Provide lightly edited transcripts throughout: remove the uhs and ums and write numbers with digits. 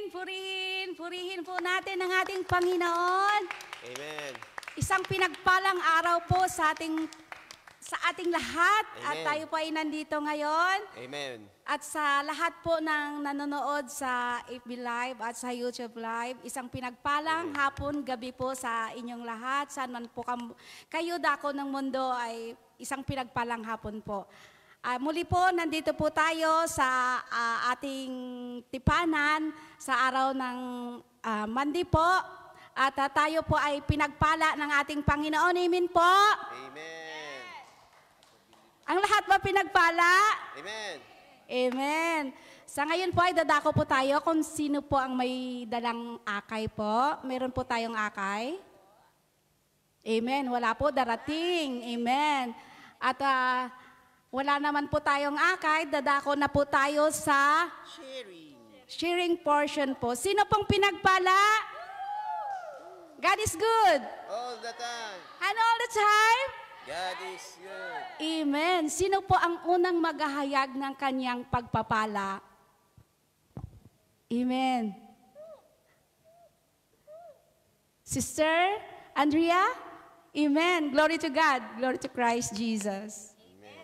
purihin po natin ang ating Panginoon. Amen. Isang pinagpalang araw po sa ating lahat. Amen. At tayo po ay nandito ngayon. Amen. At sa lahat po ng nanonood sa FB Live at sa YouTube Live, isang pinagpalang hapon, gabi po sa inyong lahat. Saan man po kayo dako ng mundo ay isang pinagpalang hapon po. Muli po, nandito po tayo sa ating tipanan sa araw ng Monday po. At tayo po ay pinagpala ng ating Panginoon. Amen po. Amen. Ang lahat ba pinagpala? Amen. Amen. Sa ngayon po ay dadako po tayo kung sino po ang may dalang akay po. Meron po tayong akay. Amen. Wala po, darating. Amen. At wala naman po tayong akay. Dadako na po tayo sa sharing portion po. Sino pong pinagpala? God is good. All the time. And all the time? God is good. Amen. Sino po ang unang maghahayag ng kanyang pagpapala? Amen. Sister Andrea? Amen. Glory to God. Glory to Christ Jesus. Amen.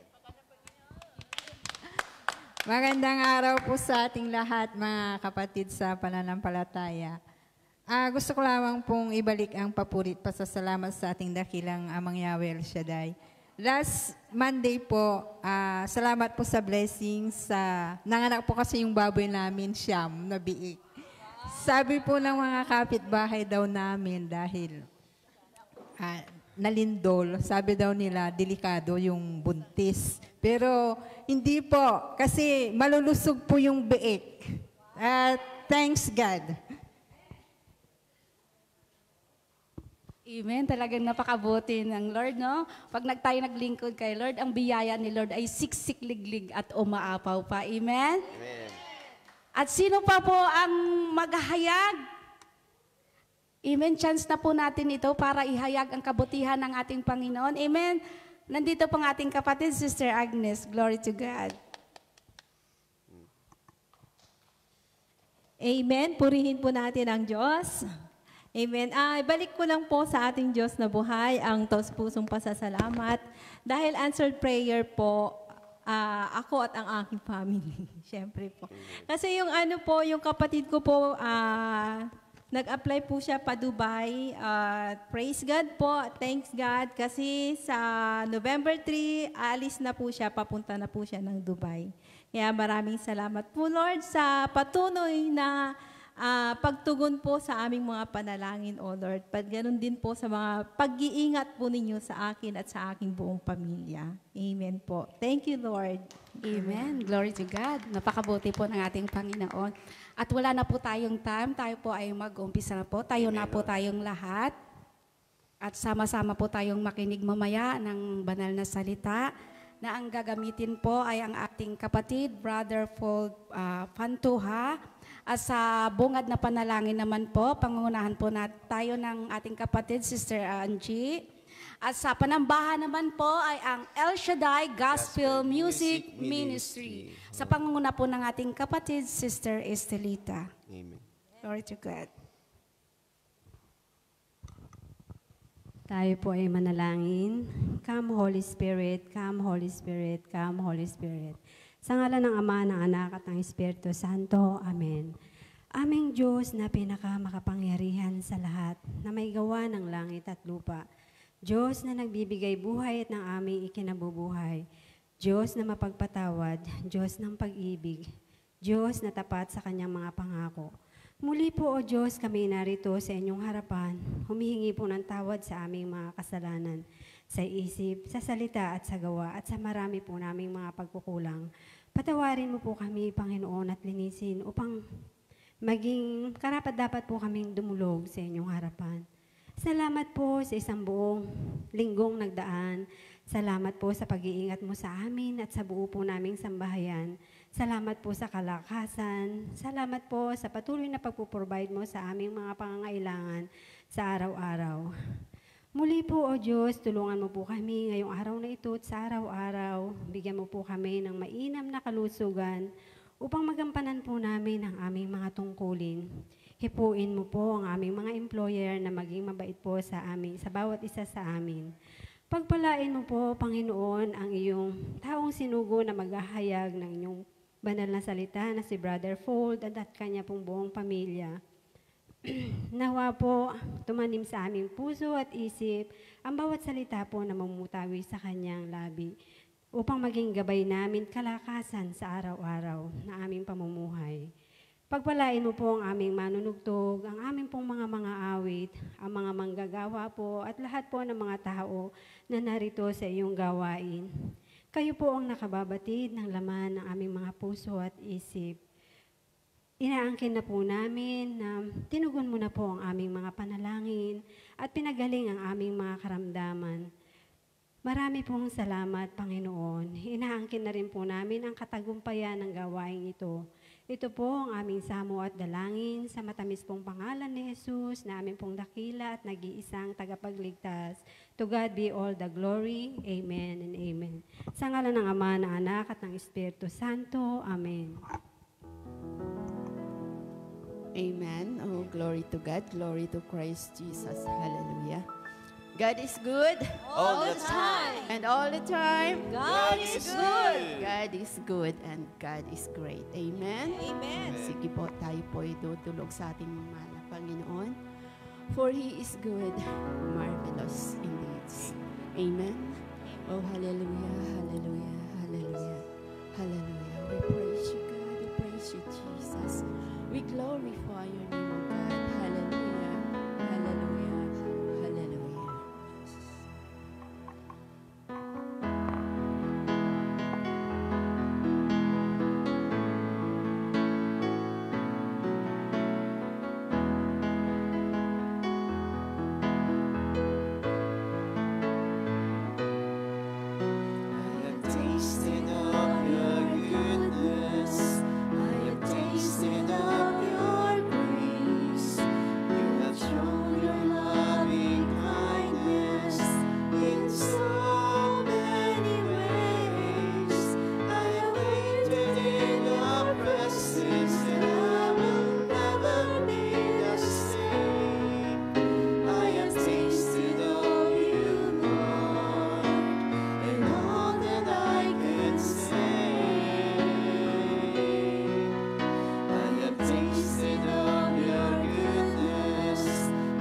Magandang araw po sa ating lahat, mga kapatid sa pananampalataya. Gusto ko lamang pong ibalik ang papurit pasasalamat sa ating dakilang Amang Yahweh El Shaddai. Last Monday po, salamat po sa blessings. Nanganak po kasi yung baboy namin, Siyam, na biik. Sabi po ng mga kapitbahay daw namin dahil nalindol, sabi daw nila, delikado yung buntis. Pero hindi po, kasi malulusog po yung biik. Thanks God. Amen. Talagang napakabuti ng Lord, no? Pag tayo naglingkod kay Lord, ang biyaya ni Lord ay siksik-liglig at umaapaw pa. Amen? Amen. At sino pa po ang maghahayag? Amen. Chance na po natin ito para ihayag ang kabutihan ng ating Panginoon. Amen. Nandito pong ating kapatid, Sister Agnes. Glory to God. Amen. Purihin po natin ang Diyos. Amen. Ibalik ko lang po sa ating Diyos na buhay ang taos-pusong pasasalamat. Dahil answered prayer po, ako at ang aking family. Siyempre po. Kasi yung kapatid ko po, nag-apply po siya pa Dubai. Praise God po. Thanks God. Kasi sa November 3, alis na po siya, papunta na po siya ng Dubai. Kaya maraming salamat po Lord sa patuloy na pagtugon po sa aming mga panalangin, O Lord. Ganun din po sa mga pag-iingat po ninyo sa akin at sa aking buong pamilya. Amen po. Thank you, Lord. Amen. Glory to God. Napakabuti po ng ating Panginoon. At wala na po tayong time. Tayo po ay mag-umpisa na po. Tayo na po tayong lahat. At sama-sama po tayong makinig mamaya ng banal na salita na ang gagamitin po ay ang ating kapatid, Brother Paul Pantuha. At sa bungad na panalangin naman po, pangunahan po tayo ng ating kapatid, Sister Angie. At sa panambahan naman po ay ang El Shaddai Gospel Music Ministry. Sa pangunguna po ng ating kapatid, Sister Estelita. Amen. Glory to God. Tayo po ay manalangin. Come Holy Spirit, come Holy Spirit, come Holy Spirit. Sa ngalan ng Ama, ng Anak at ng Espiritu Santo. Amen. Aming Diyos na pinakamakapangyarihan sa lahat, na may gawa ng langit at lupa. Diyos na nagbibigay buhay at ng aming ikinabubuhay. Diyos na mapagpatawad, Diyos ng pag-ibig. Diyos na tapat sa kanyang mga pangako. Muli po, O Diyos, kami narito sa inyong harapan. Humihingi po ng tawad sa aming mga kasalanan, sa isip, sa salita at sa gawa, at sa marami po naming mga pagkukulang. Patawarin mo po kami, Panginoon, at linisin upang maging karapat-dapat po kaming dumulog sa inyong harapan. Salamat po sa isang buong linggong nagdaan. Salamat po sa pag-iingat mo sa amin at sa buo po naming sambahayan. Salamat po sa kalakasan. Salamat po sa patuloy na pagpuprovide mo sa aming mga pangangailangan sa araw-araw. Muli po, O Diyos, tulungan mo po kami ngayong araw na ito at sa araw-araw. Bigyan mo po kami ng mainam na kalusugan upang magampanan po namin ang aming mga tungkulin. Hipuin mo po ang aming mga employer na maging mabait po sa amin, sa bawat isa sa amin. Pagpalain mo po, Panginoon, ang iyong taong sinugo na maghahayag ng inyong banal na salita na si Brother Fold at kanya pong buong pamilya. Nawa po tumanim sa aming puso at isip ang bawat salita po na mamutawi sa kanyang labi upang maging gabay namin kalakasan sa araw-araw na aming pamumuhay. Pagpalain mo po ang aming manunugtog, ang aming pong mga awit, ang mga manggagawa po at lahat po ng mga tao na narito sa iyong gawain. Kayo po ang nakababatid ng laman ng aming mga puso at isip. Inaangkin na po namin na tinugon mo na po ang aming mga panalangin at pinagaling ang aming mga karamdaman. Marami pong salamat, Panginoon. Inaangkin na rin po namin ang katagumpayan ng gawain ito. Ito po ang aming samo at dalangin sa matamis pong pangalan ni Jesus na aming pong dakila at nag-iisang tagapagligtas. To God be all the glory. Amen and amen. Sa ngalan ng Ama, ng Anak at ng Espiritu Santo. Amen. Amen. Oh, glory to God. Glory to Christ Jesus. Hallelujah. God is good. All the time. And all the time. God is good. God is good and God is great. Amen. Amen. Sige po, tayo po itutulog sa ating mahal na Panginoon. For He is good, marvelous indeed. Amen. Oh, hallelujah, hallelujah, hallelujah, hallelujah. We praise you, God. We praise you, Jesus. We glorify your name, O God. Hallelujah, hallelujah, hallelujah. I have tasted of your goodness. I have tasted of your grace. You have shown your loving kindness in so many ways. I have waited in your presence and I will never be the same. I have tasted of you, Lord, and all that I can say. I have tasted of your goodness.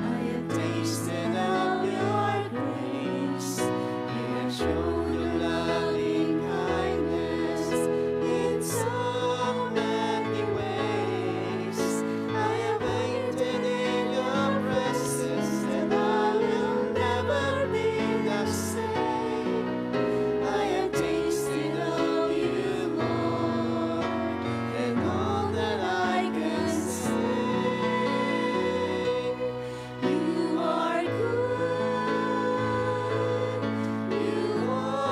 I have tasted of your grace. You have shown your loving kindness in so many ways. I have waited in your presence and I will never be the same. I have tasted of you, Lord, and all that I can say. You are good. You are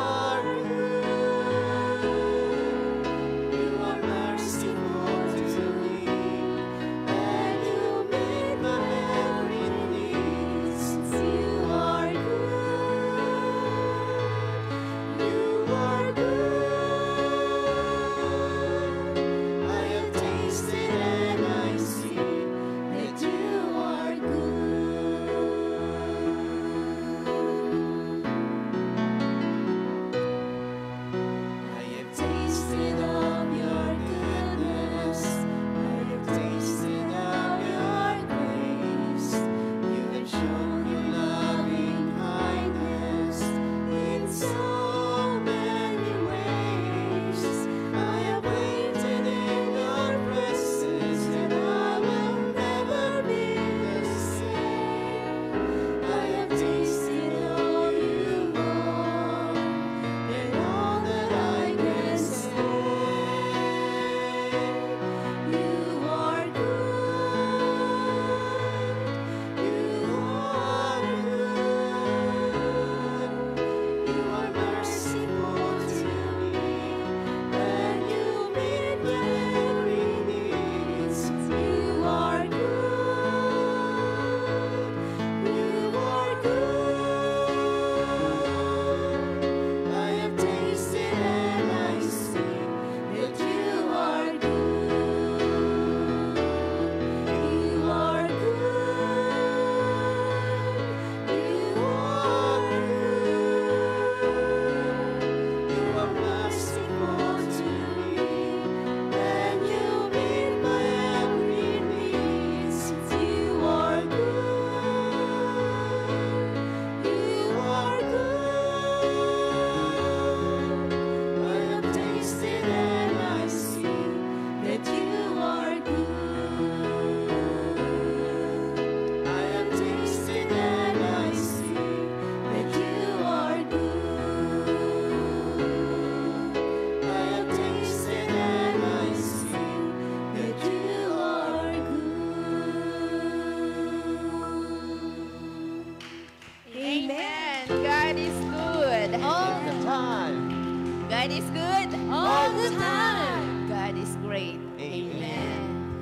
God is good. All the time. God is great. Amen.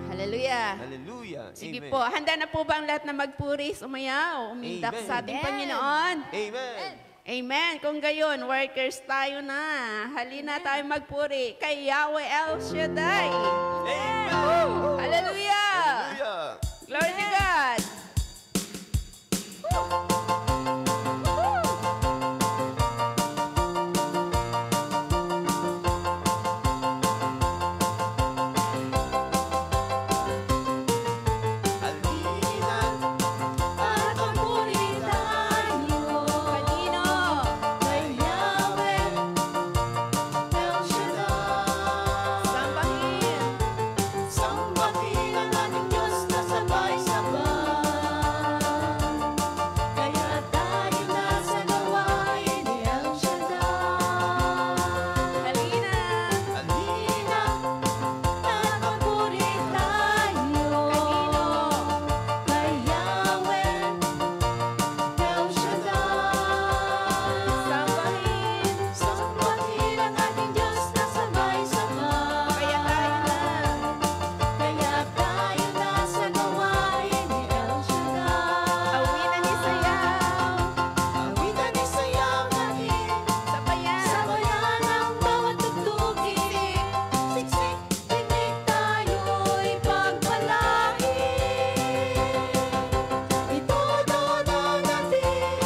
Hallelujah. Hallelujah. Sige Amen. po, handa na po ba ang lahat na magpuris, umayaw, umindak Amen. sa ating Panginoon? Amen. Amen. Kung gayon, workers tayo na. Halina tayo magpuri kay Yahweh El Shaddai. Amen. Hallelujah. Hallelujah. Glory to God. Halina At magpuri tayo. Kanino? kay Yahweh El Shaddai. Sambahin. Sambahin ang ating Diyos na sabay-sabay. Kaya tayo nasa gawain ni El Shaddai. Halina. Halina at magpuri tayo kay Yahweh El Shaddai. Sambahin. Sambahin ang ating Diyos na sabay-sabay. Kaya tayo na. Kaya tayo nasa gawain ni El Shaddai. Awitan ni Sayaw. Awitan ni sayaw natin, Sabayan. sabayan ang bawat tugtugin. Siksik, tinig tayo'y pagpalain. Itodo natin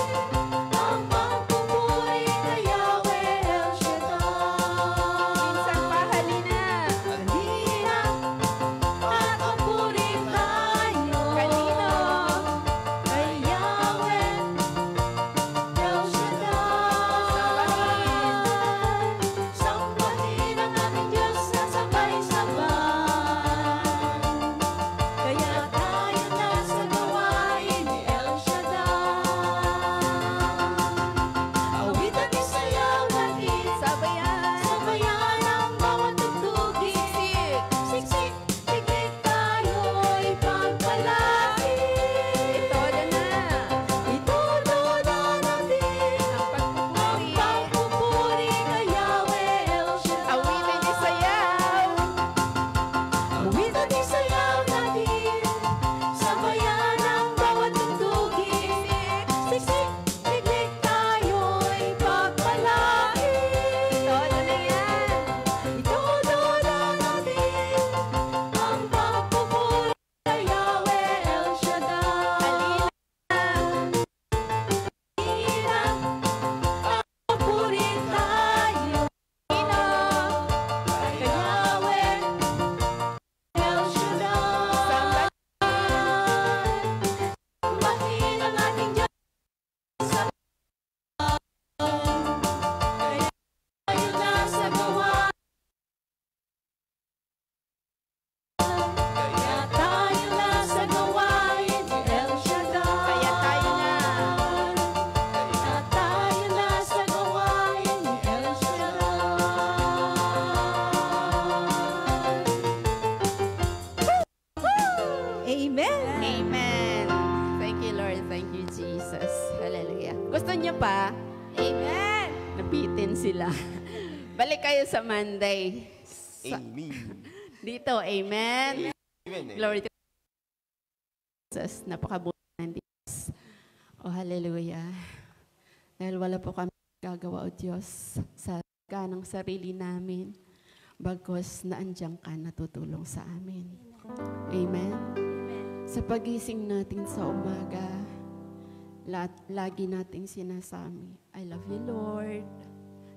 ang pagpupuri kay Yahweh El Shaddai. Minsan pa, halina. Halina at magpuri tayo Kanino? kay Yahweh El Shaddai. Sambahin ang ating Diyos na sabay-sabay. Kaya tayo nasa gawain ni El Shaddai. Awitan ni sayaw natin, Sabayan. sabayan ang bawat tugtugin. Siksik, tiglig tayo'y pagpalain. Todo na. Itodo natin Ang ang pagpupuri. pagpupuri kay Yahweh El Shaddai. Awitan ni Sayaw. Awitan ni sayaw natin, sabayan ang bawat tugtugin. Siksik, tiglig tayo'y pagpalain. Todo na yan. Itodo natin ang pagpupuri kay Yahweh El Shaddai. Halina at magpuri tayo kay Yahweh El Shaddai. Sambahin ang ating Diyos sa kaya tayo nasa gawain. Kaya tayo nasa gawain ni El Shaddai. Kaya tayo na. Kaya tayo nasa gawain ni El Shaddai. Amen. Amen. Thank you, Lord. Thank you, Jesus. Hallelujah. Gusto niyo pa? Amen. Nabitin sila. Balik kayo sa Monday. Amen. Dito, amen. Amen. Glory to Jesus. Napakabuti ng Diyos. Oh, hallelujah. Dahil wala po kami gagawa, o Diyos, sa kanang sarili namin, bagkos na andiyan ka natutulong sa amin. Amen. Sa pagising natin sa umaga, lagi nating sinasabi, I love you, Lord.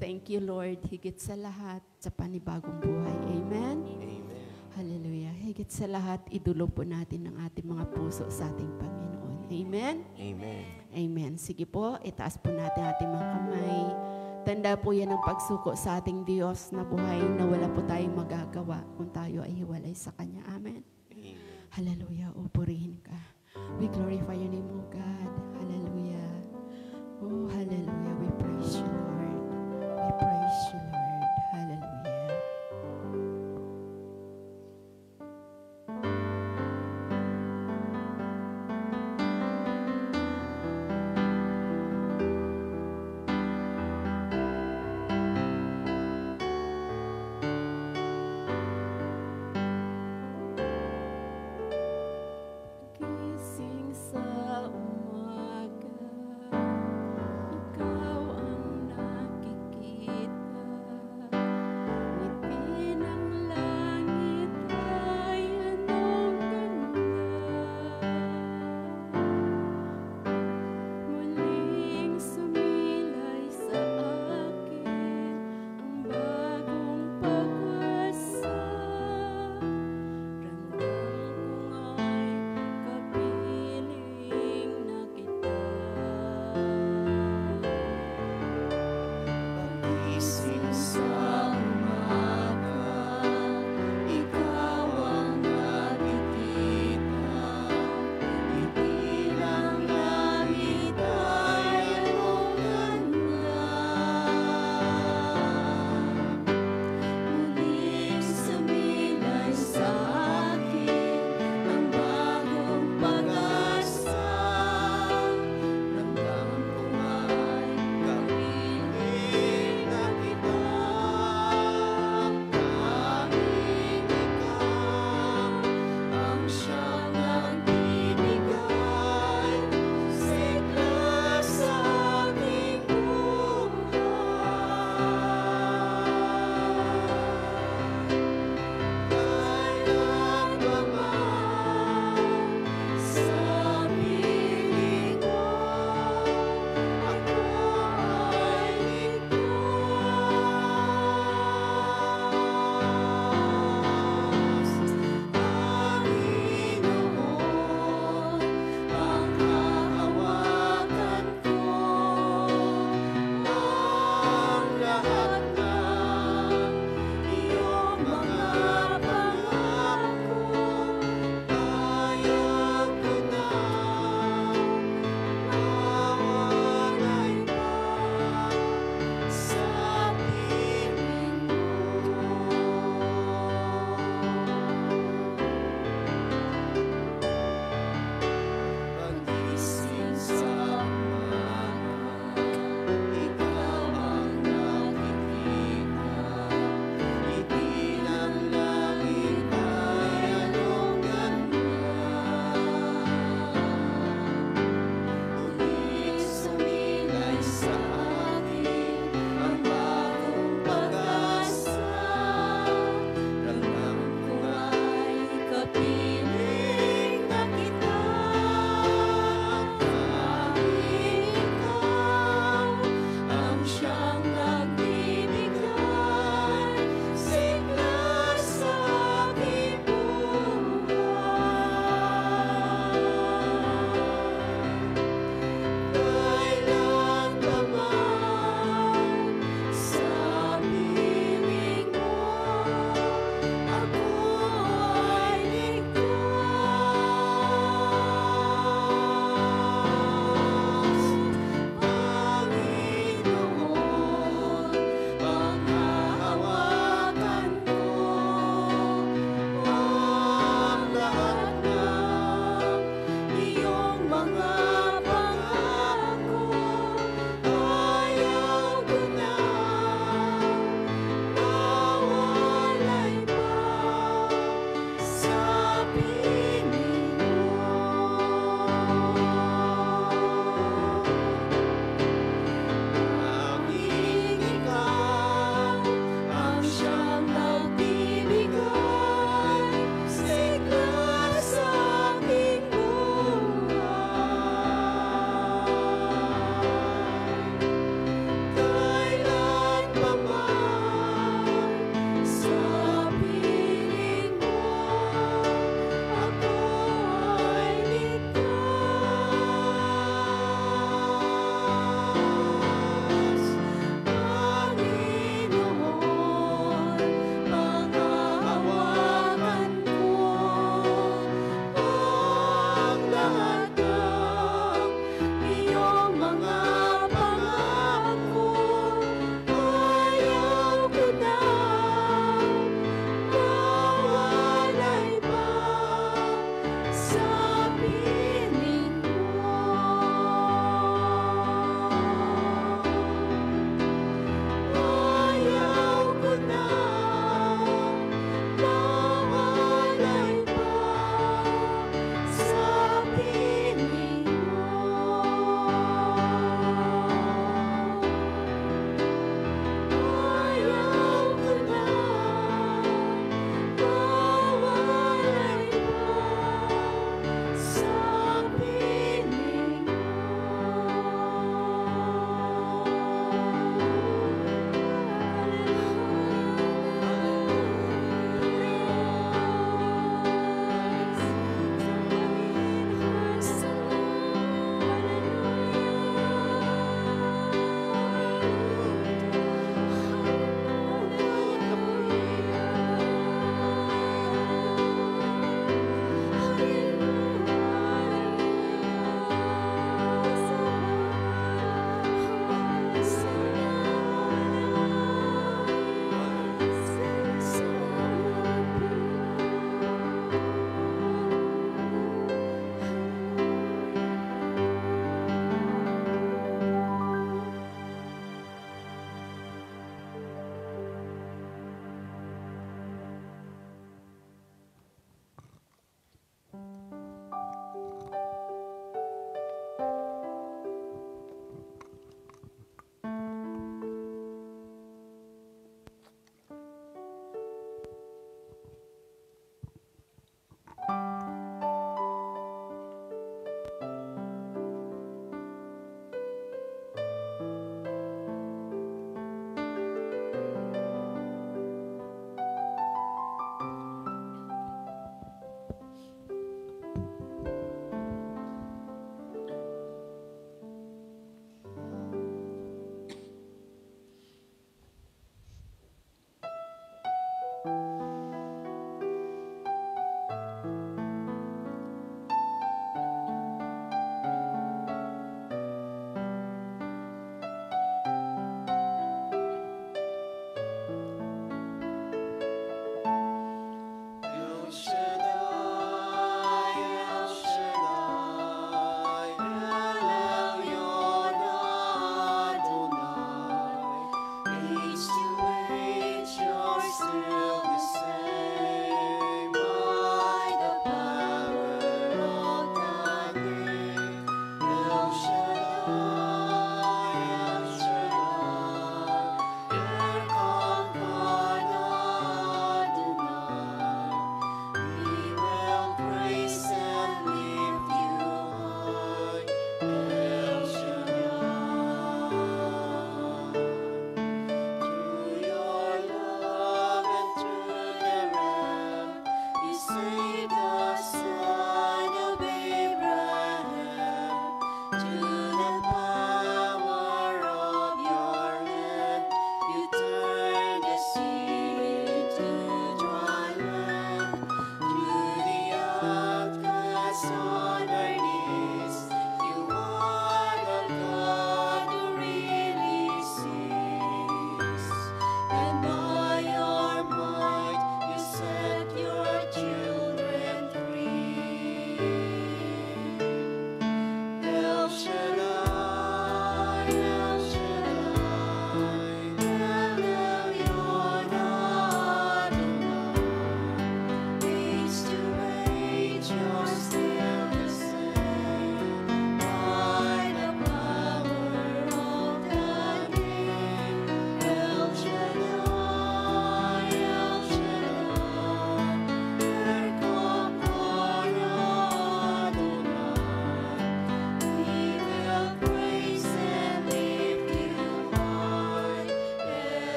Thank you, Lord, higit sa lahat sa panibagong buhay. Amen? Amen. Hallelujah. Higit sa lahat, idulog po natin ang ating mga puso sa ating Panginoon. Amen? Amen. Amen. Sige po, itaas po natin ating mga kamay. Tanda po yan ang pagsuko sa ating Diyos na buhay na wala po tayong magagawa kung tayo ay hiwalay sa Kanya. Amen? Amen. Hallelujah. O purihin ka. We glorify your name, O God. Hallelujah. Oh, hallelujah. We praise you, Lord. We praise you, Lord. Hallelujah.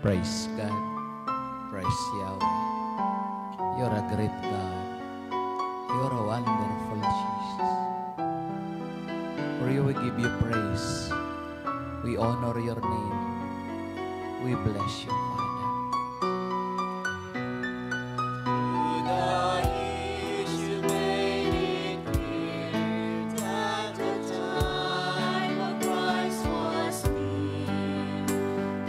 Praise God. Praise Yahweh. You're a great God. You're a wonderful Jesus. For you we give you praise. We honor your name. We bless you, Father. Through the years you made it clear that the time of Christ was near.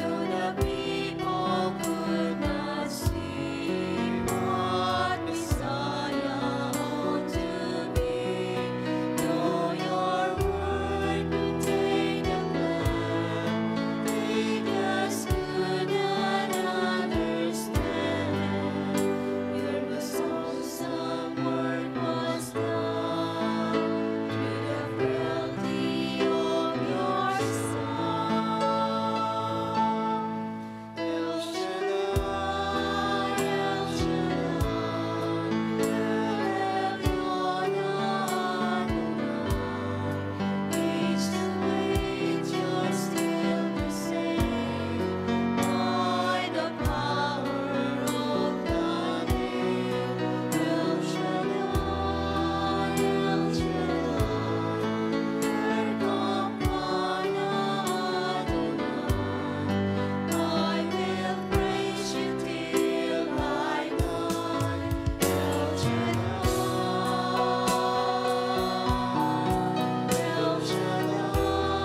Though the people could not see what Messiah ought to be, though your word contained a plan, they just could not understand. Your most awesome work was done through the frailty of your Son. El Shaddai, El Shaddai, El Elyon Adonai. Age to age you're still the same. By the power of the name, El Shaddai, El Shaddai, Erkamana Adonai. I will praise you till I die. El Shaddai, El Shaddai, El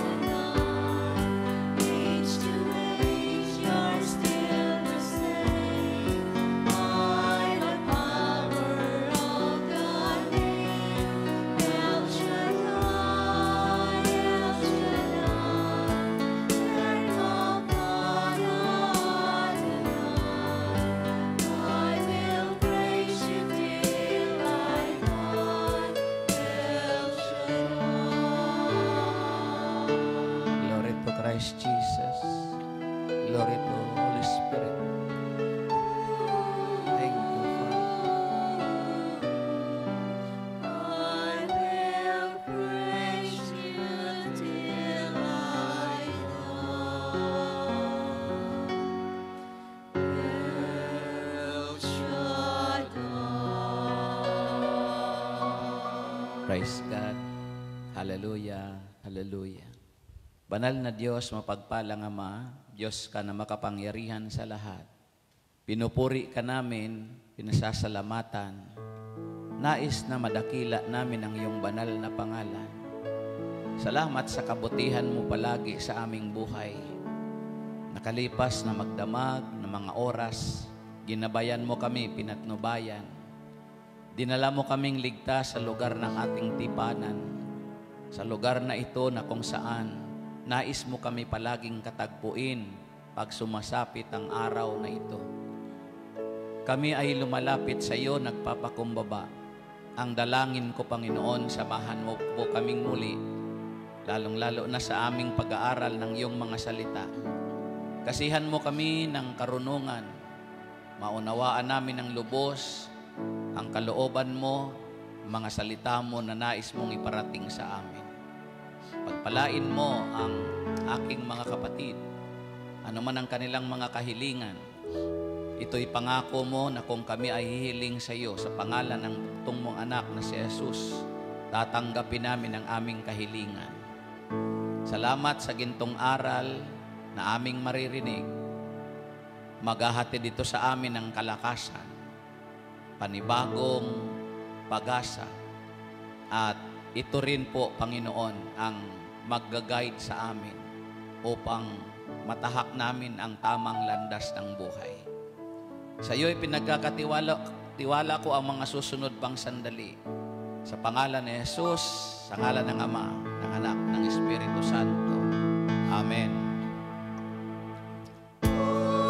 Shaddai, age to age you're still the same. By the power of the name, El Shaddai, El Shaddai, Erkamana Adonai. I will praise you till I die. El Shaddai. Glory to Christ Jesus. Glory to Holy Spirit. Thank you, Father. I will praise you till I die. El Shaddai. Praise God. Hallelujah. Hallelujah. Banal na Diyos, mapagpalang Ama, Diyos ka na makapangyarihan sa lahat. Pinupuri ka namin, pinasasalamatan. Nais na madakila namin ang iyong banal na pangalan. Salamat sa kabutihan mo palagi sa aming buhay. Nakalipas na magdamag na mga oras, ginabayan mo kami, pinatnubayan. Dinala mo kaming ligtas sa lugar ng ating tipanan. Sa lugar na ito na kung saan nais mo kami palaging katagpuin pag sumasapit ang araw na ito. Kami ay lumalapit sa iyo, nagpapakumbaba. Ang dalangin ko, Panginoon, samahan mo po kaming muli, lalong-lalo na sa aming pag-aaral ng iyong mga salita. Kasihan mo kami ng karunungan, maunawaan namin ng lubos ang kalooban mo, mga salita mo na nais mong iparating sa amin. Pagpalain mo ang aking mga kapatid, ano man ang kanilang mga kahilingan. Ito'y pangako mo na kung kami ay hihiling sa iyo sa pangalan ng bugtong mong anak na si Jesus, tatanggapin namin ang aming kahilingan. Salamat sa gintong aral na aming maririnig. Maghahatid dito sa amin ng kalakasan, panibagong pag-asa, at ito rin po, Panginoon, ang mag-guide sa amin upang matahak namin ang tamang landas ng buhay. Sa iyo ay pinagkakatiwala ko ang mga susunod pang sandali. Sa pangalan ni Jesus, sa ngalan ng Ama, ng Anak, ng Espiritu Santo. Amen. Hallelujah.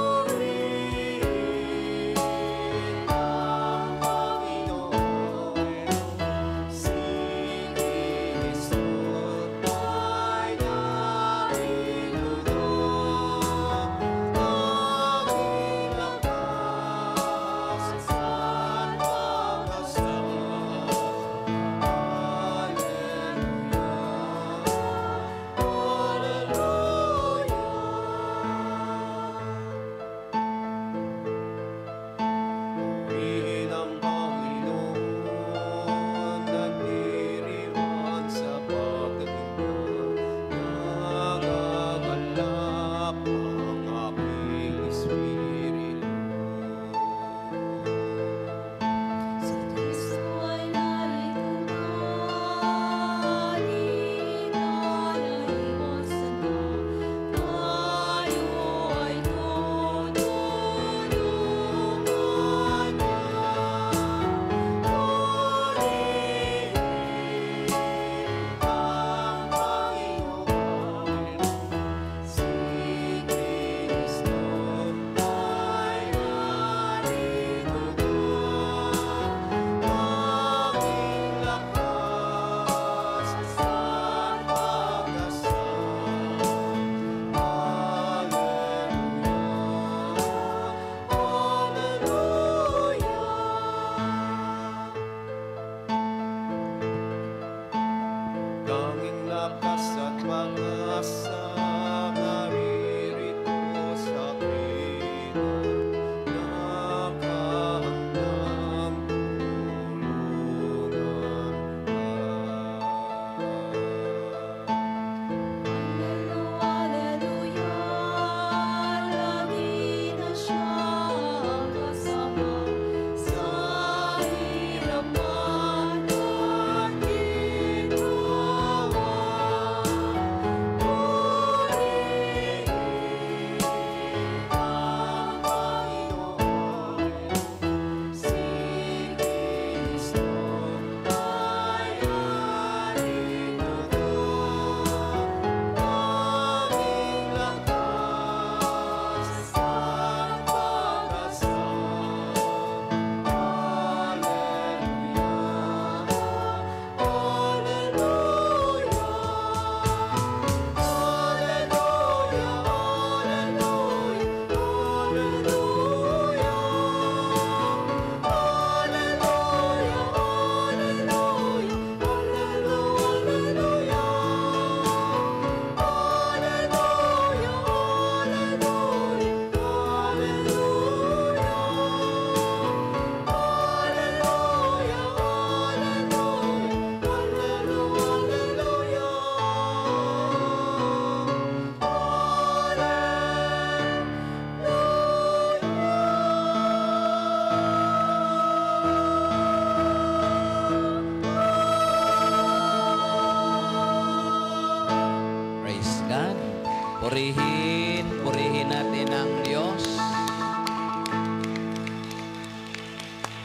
Purihin natin ang Diyos.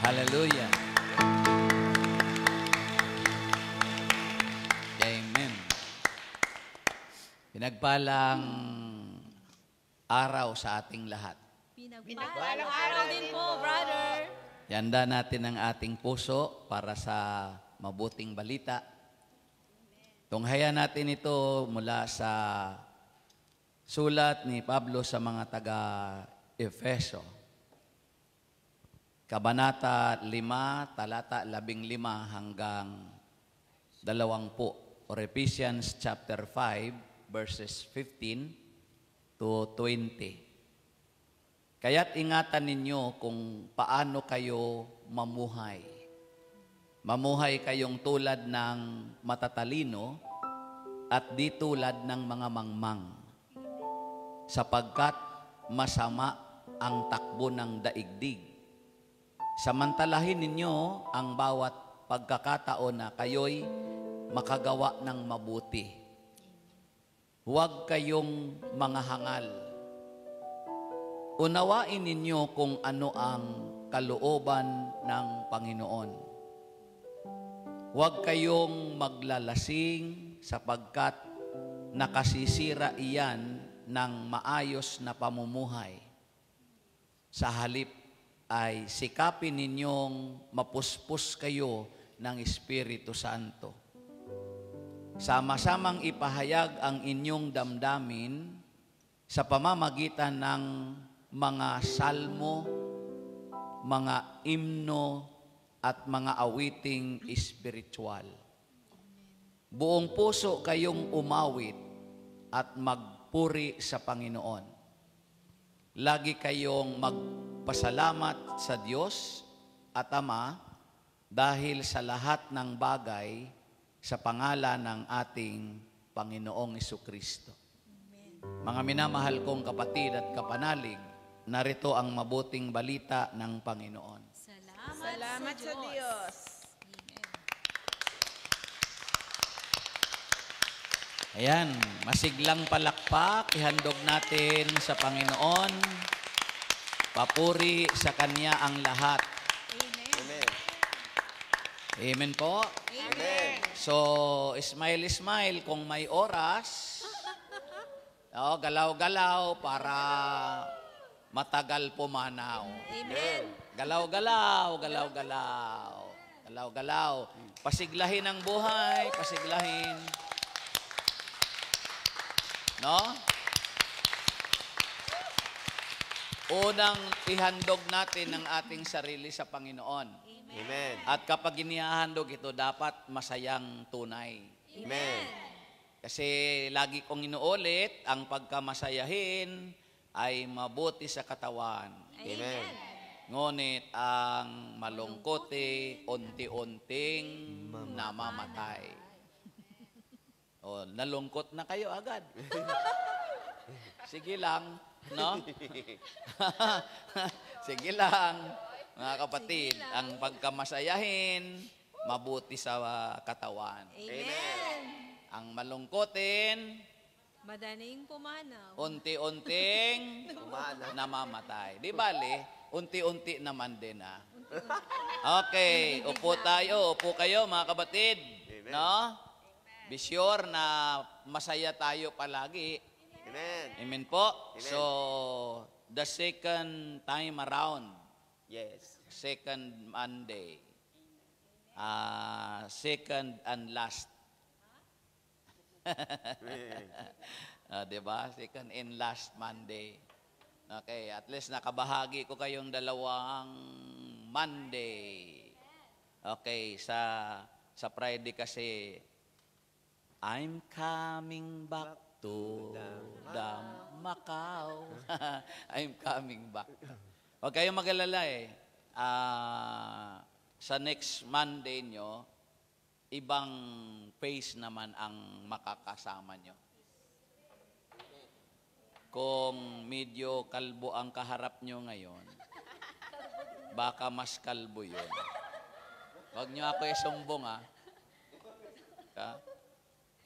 Hallelujah. Amen. Pinagpalang araw sa ating lahat. Pinagpalang araw din po, brother. Ihanda natin ang ating puso para sa mabuting balita. Tunghayan natin ito mula sa sulat ni Pablo sa mga taga-Efeso. Kabanata 5, talata 15 hanggang 20. Or Ephesians chapter 5, verses 15 to 20. Kaya't ingatan ninyo kung paano kayo mamuhay. Mamuhay kayong tulad ng matatalino at di tulad ng mga mangmang, sapagkat masama ang takbo ng daigdig. Samantalahin ninyo ang bawat pagkakataon na kayo'y makagawa ng mabuti. Huwag kayong mga hangal. Unawain ninyo kung ano ang kalooban ng Panginoon. Huwag kayong maglalasing sapagkat nakasisira iyan ng maayos na pamumuhay. Sa halip ay sikapin ninyong mapuspos kayo ng Espiritu Santo. Sama-samang ipahayag ang inyong damdamin sa pamamagitan ng mga salmo, mga imno, at mga awiting espiritual. Buong puso kayong umawit at magpuri sa Panginoon. Lagi kayong magpasalamat sa Diyos at Ama dahil sa lahat ng bagay sa pangalan ng ating Panginoong Jesucristo. Mga minamahal kong kapatid at kapanalig, narito ang mabuting balita ng Panginoon. Salamat sa Diyos. Ayan, masiglang palakpak, ihandog natin sa Panginoon. Papuri sa Kanya ang lahat. Amen. Amen po. Amen. So, smile kung may oras. Galaw-galaw para matagal pumanaw. Amen. Galaw-galaw. Pasiglahin ang buhay, pasiglahin. No? Unang ihandog natin ang ating sarili sa Panginoon. Amen. At kapag inihahandog ito, dapat masayang tunay. Amen. Kasi lagi kong inuulit, ang pagkamasayahin ay mabuti sa katawan. Amen. Ngunit ang malungkote, unti-unting namamatay. O, nalungkot na kayo agad. Sige lang, no? Sige lang, mga kapatid. Ang pagkamasayahin, mabuti sa katawan. Amen. Ang malungkotin, Madaling pumanaw. unti-unting namamatay. Di bale, unti-unti naman din, ha? Okay, upo tayo. Upo kayo, mga kapatid. Amen. No? Be sure na masaya tayo palagi. Amen. Amen po. Amen. So, the second time around, Yes. second Monday, second and last. Diba? Second and last Monday. Okay, at least nakabahagi ko kayong dalawang Monday. Okay, sa Friday kasi, I'm coming back to the Macau. I'm coming back. Huwag kayong mag-alala eh. Sa next Monday nyo, ibang face naman ang makakasama nyo. Kung medyo kalbo ang kaharap nyo ngayon, baka mas kalbo yun. Huwag nyo ako isumbong, ha?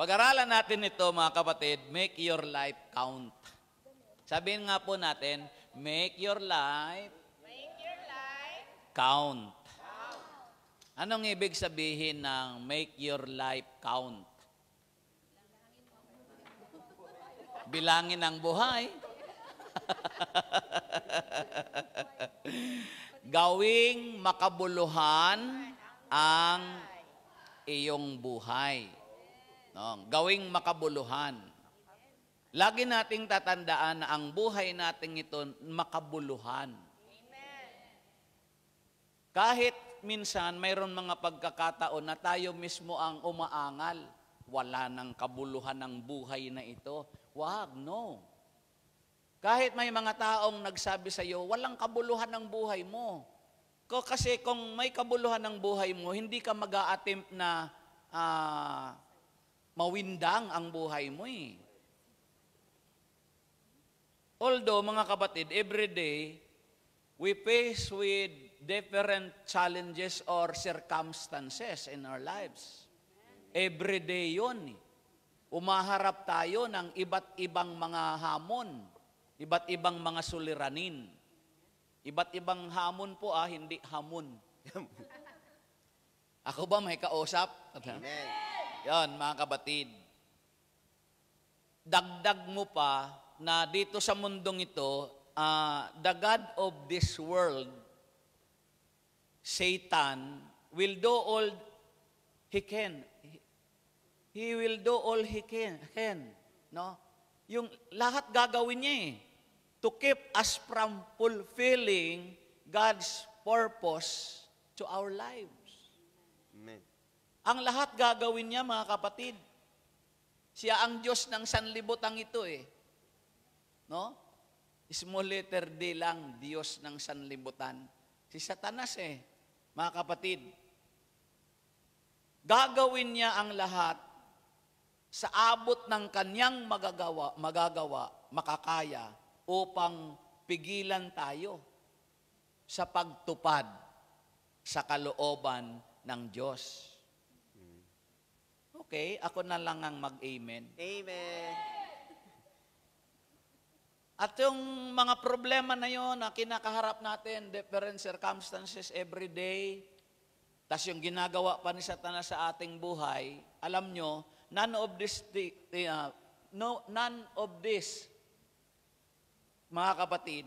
Pag-aralan natin ito, mga kapatid, make your life count. Sabihin nga po natin, make your life count. Anong ibig sabihin ng make your life count? Bilangin ang buhay. Gawing makabuluhan ang iyong buhay. No? Gawing makabuluhan. Lagi nating tatandaan na ang buhay nating ito makabuluhan. Kahit minsan mayroon mga pagkakataon na tayo mismo ang umaangal. Wala nang kabuluhan ng buhay na ito. Wag, no. Kahit may mga taong nagsabi sa iyo, walang kabuluhan ng buhay mo. Kasi kung may kabuluhan ng buhay mo, hindi ka mag-a-attempt na mawindang ang buhay mo eh. Although, mga kapatid, every day, we face with different challenges or circumstances in our lives. Every day yun. Umaharap tayo ng iba't ibang mga hamon, iba't ibang mga suliranin. Iba't ibang hamon po, hindi hamon. Ako ba may kausap? Amen. Yan, mga kapatid. Dagdag mo pa na dito sa mundong ito, the God of this world, Satan, will do all he can. He will do all he can. No? Yung lahat gagawin niya eh. To keep us from fulfilling God's purpose to our lives. Amen. Ang lahat gagawin niya, mga kapatid. Siya ang Diyos ng sanlibutan ito eh. No? Small letter D lang, Diyos ng sanlibutan. Si Satanas eh, mga kapatid. Gagawin niya ang lahat sa abot ng kanyang magagawa, makakaya, upang pigilan tayo sa pagtupad sa kalooban ng Diyos. Okay, ako na lang ang mag-amen. Amen. At yung mga problema na yon na kinakaharap natin, different circumstances every day, tas yung ginagawa pa ni Satanas sa ating buhay, alam nyo, none of this, mga kapatid,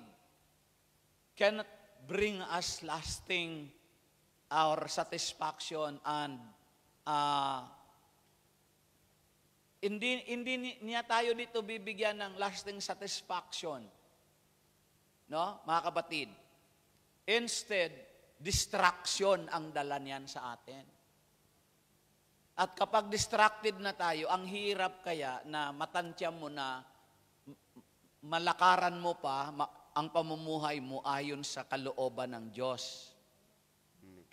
cannot bring us lasting our satisfaction and hindi niya tayo dito bibigyan ng lasting satisfaction. No, mga kapatid? Instead, distraction ang dala niyan sa atin. At kapag distracted na tayo, ang hirap kaya na matantya mo na malakaran mo pa ang pamumuhay mo ayon sa kalooban ng Diyos.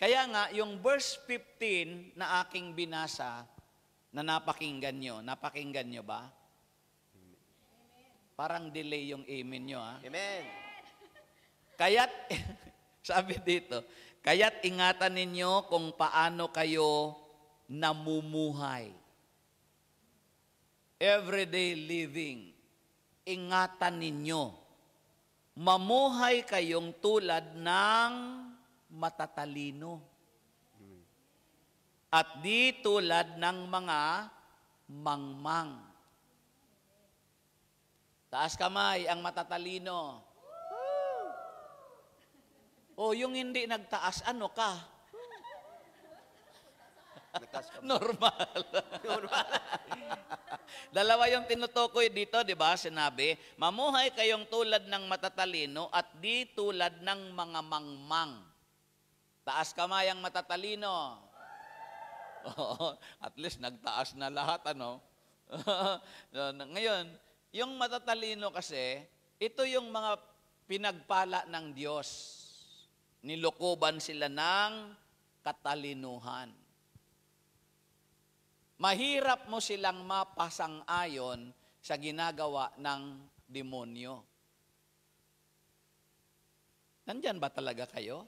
Kaya nga, yung verse 15 na aking binasa, na napakinggan nyo ba? Parang delay yung amen nyo, ha? Amen. Kaya't, sabi dito, kaya't ingatan ninyo kung paano kayo namumuhay. Everyday living. Ingatan ninyo. Mamuhay kayong tulad ng matatalino. At di tulad ng mga mangmang. Taas kamay ang matatalino. O yung hindi nagtaas, ano ka? Normal. Dalawa yung tinutukoy dito, di ba? Sinabi, mamuhay kayong tulad ng matatalino at di tulad ng mga mangmang. Taas kamay ang matatalino. At least nagtaas na lahat, ano? Ngayon, yung matatalino kasi, ito yung mga pinagpala ng Diyos. Nilukuban sila ng katalinuhan. Mahirap mo silang mapasang-ayon sa ginagawa ng demonyo. Nandyan ba talaga kayo?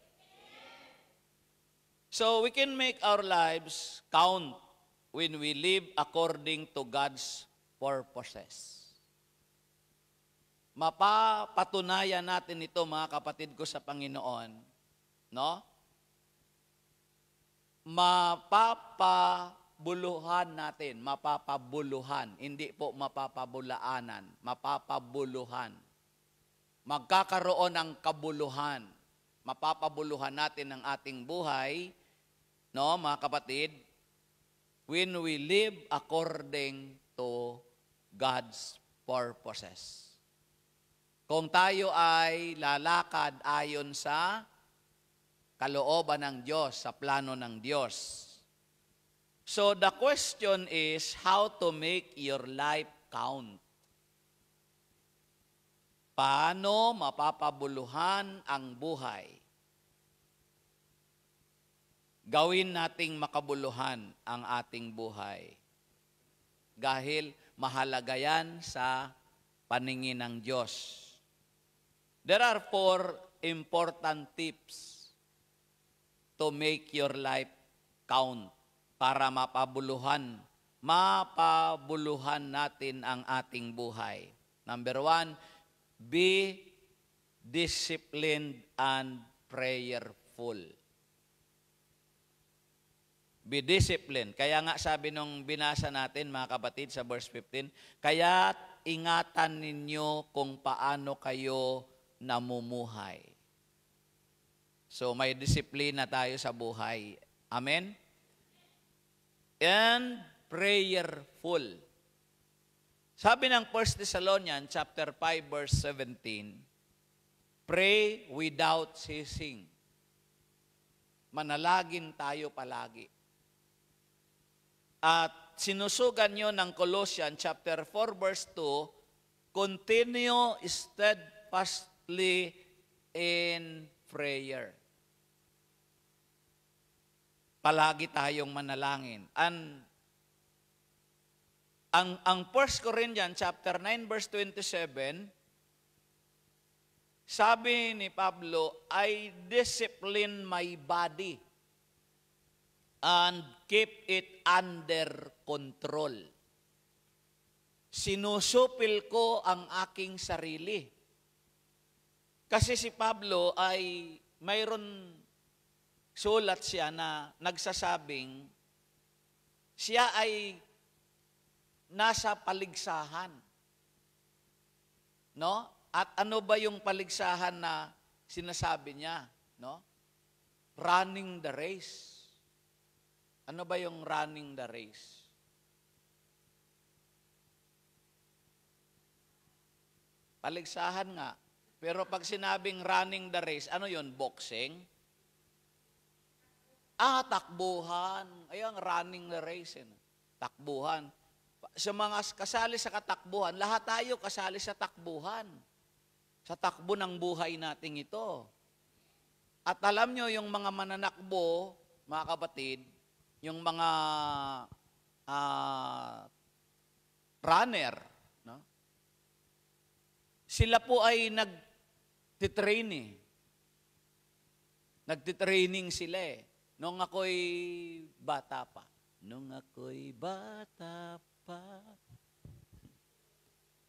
So we can make our lives count when we live according to God's purposes. Mapapatunayan natin ito, mga kapatid ko sa Panginoon, no? Mapapabuluhan natin, mapapabuluhan, hindi po mapapabulaanan, mapapabuluhan. Magkakaroon ng kabuluhan. Mapapabuluhan natin ang ating buhay, no, mga kapatid, when we live according to God's purposes. Kung tayo ay lalakad ayon sa kalooban ng Diyos, sa plano ng Diyos. So the question is how to make your life count. Paano mapapabuluhan ang buhay? Gawin nating makabuluhan ang ating buhay. Dahil mahalaga yan sa paningin ng Diyos. There are 4 important tips to make your life count para mapabuluhan natin ang ating buhay. Number 1, be disciplined and prayerful. Be disciplined. Kaya nga sabi nung binasa natin, mga kapatid, sa verse 15, kaya ingatan ninyo kung paano kayo namumuhay. So may disiplina tayo sa buhay. Amen? And prayerful. Sabi ng 1 Thessalonians chapter 5 verse 17, pray without ceasing. Manalagin tayo palagi. At sinusugan nyo ng Colossians chapter 4 verse 2, continue steadfastly in prayer. Palagi tayong manalangin. Ang 1 Corinthians chapter 9 verse 27, sabi ni Pablo, I discipline my body and keep it under control. Sinusupil ko ang aking sarili. Kasi si Pablo ay mayroon sulat siya na nagsasabing siya ay nasa paligsahan. No? At ano ba yung paligsahan na sinasabi niya? No? Running the race. Ano ba yung running the race? Paligsahan nga. Pero pag sinabing running the race, ano yon? Boxing? Takbuhan. Ayun, running the race. Takbuhan. Sa mga kasali sa katakbuhan, lahat tayo kasali sa takbuhan. Sa takbo ng buhay nating ito. At alam nyo, yung mga mananakbo, mga kapatid, yung mga runner, no? Sila po ay nagtitraining sila eh. Nung ako'y bata pa.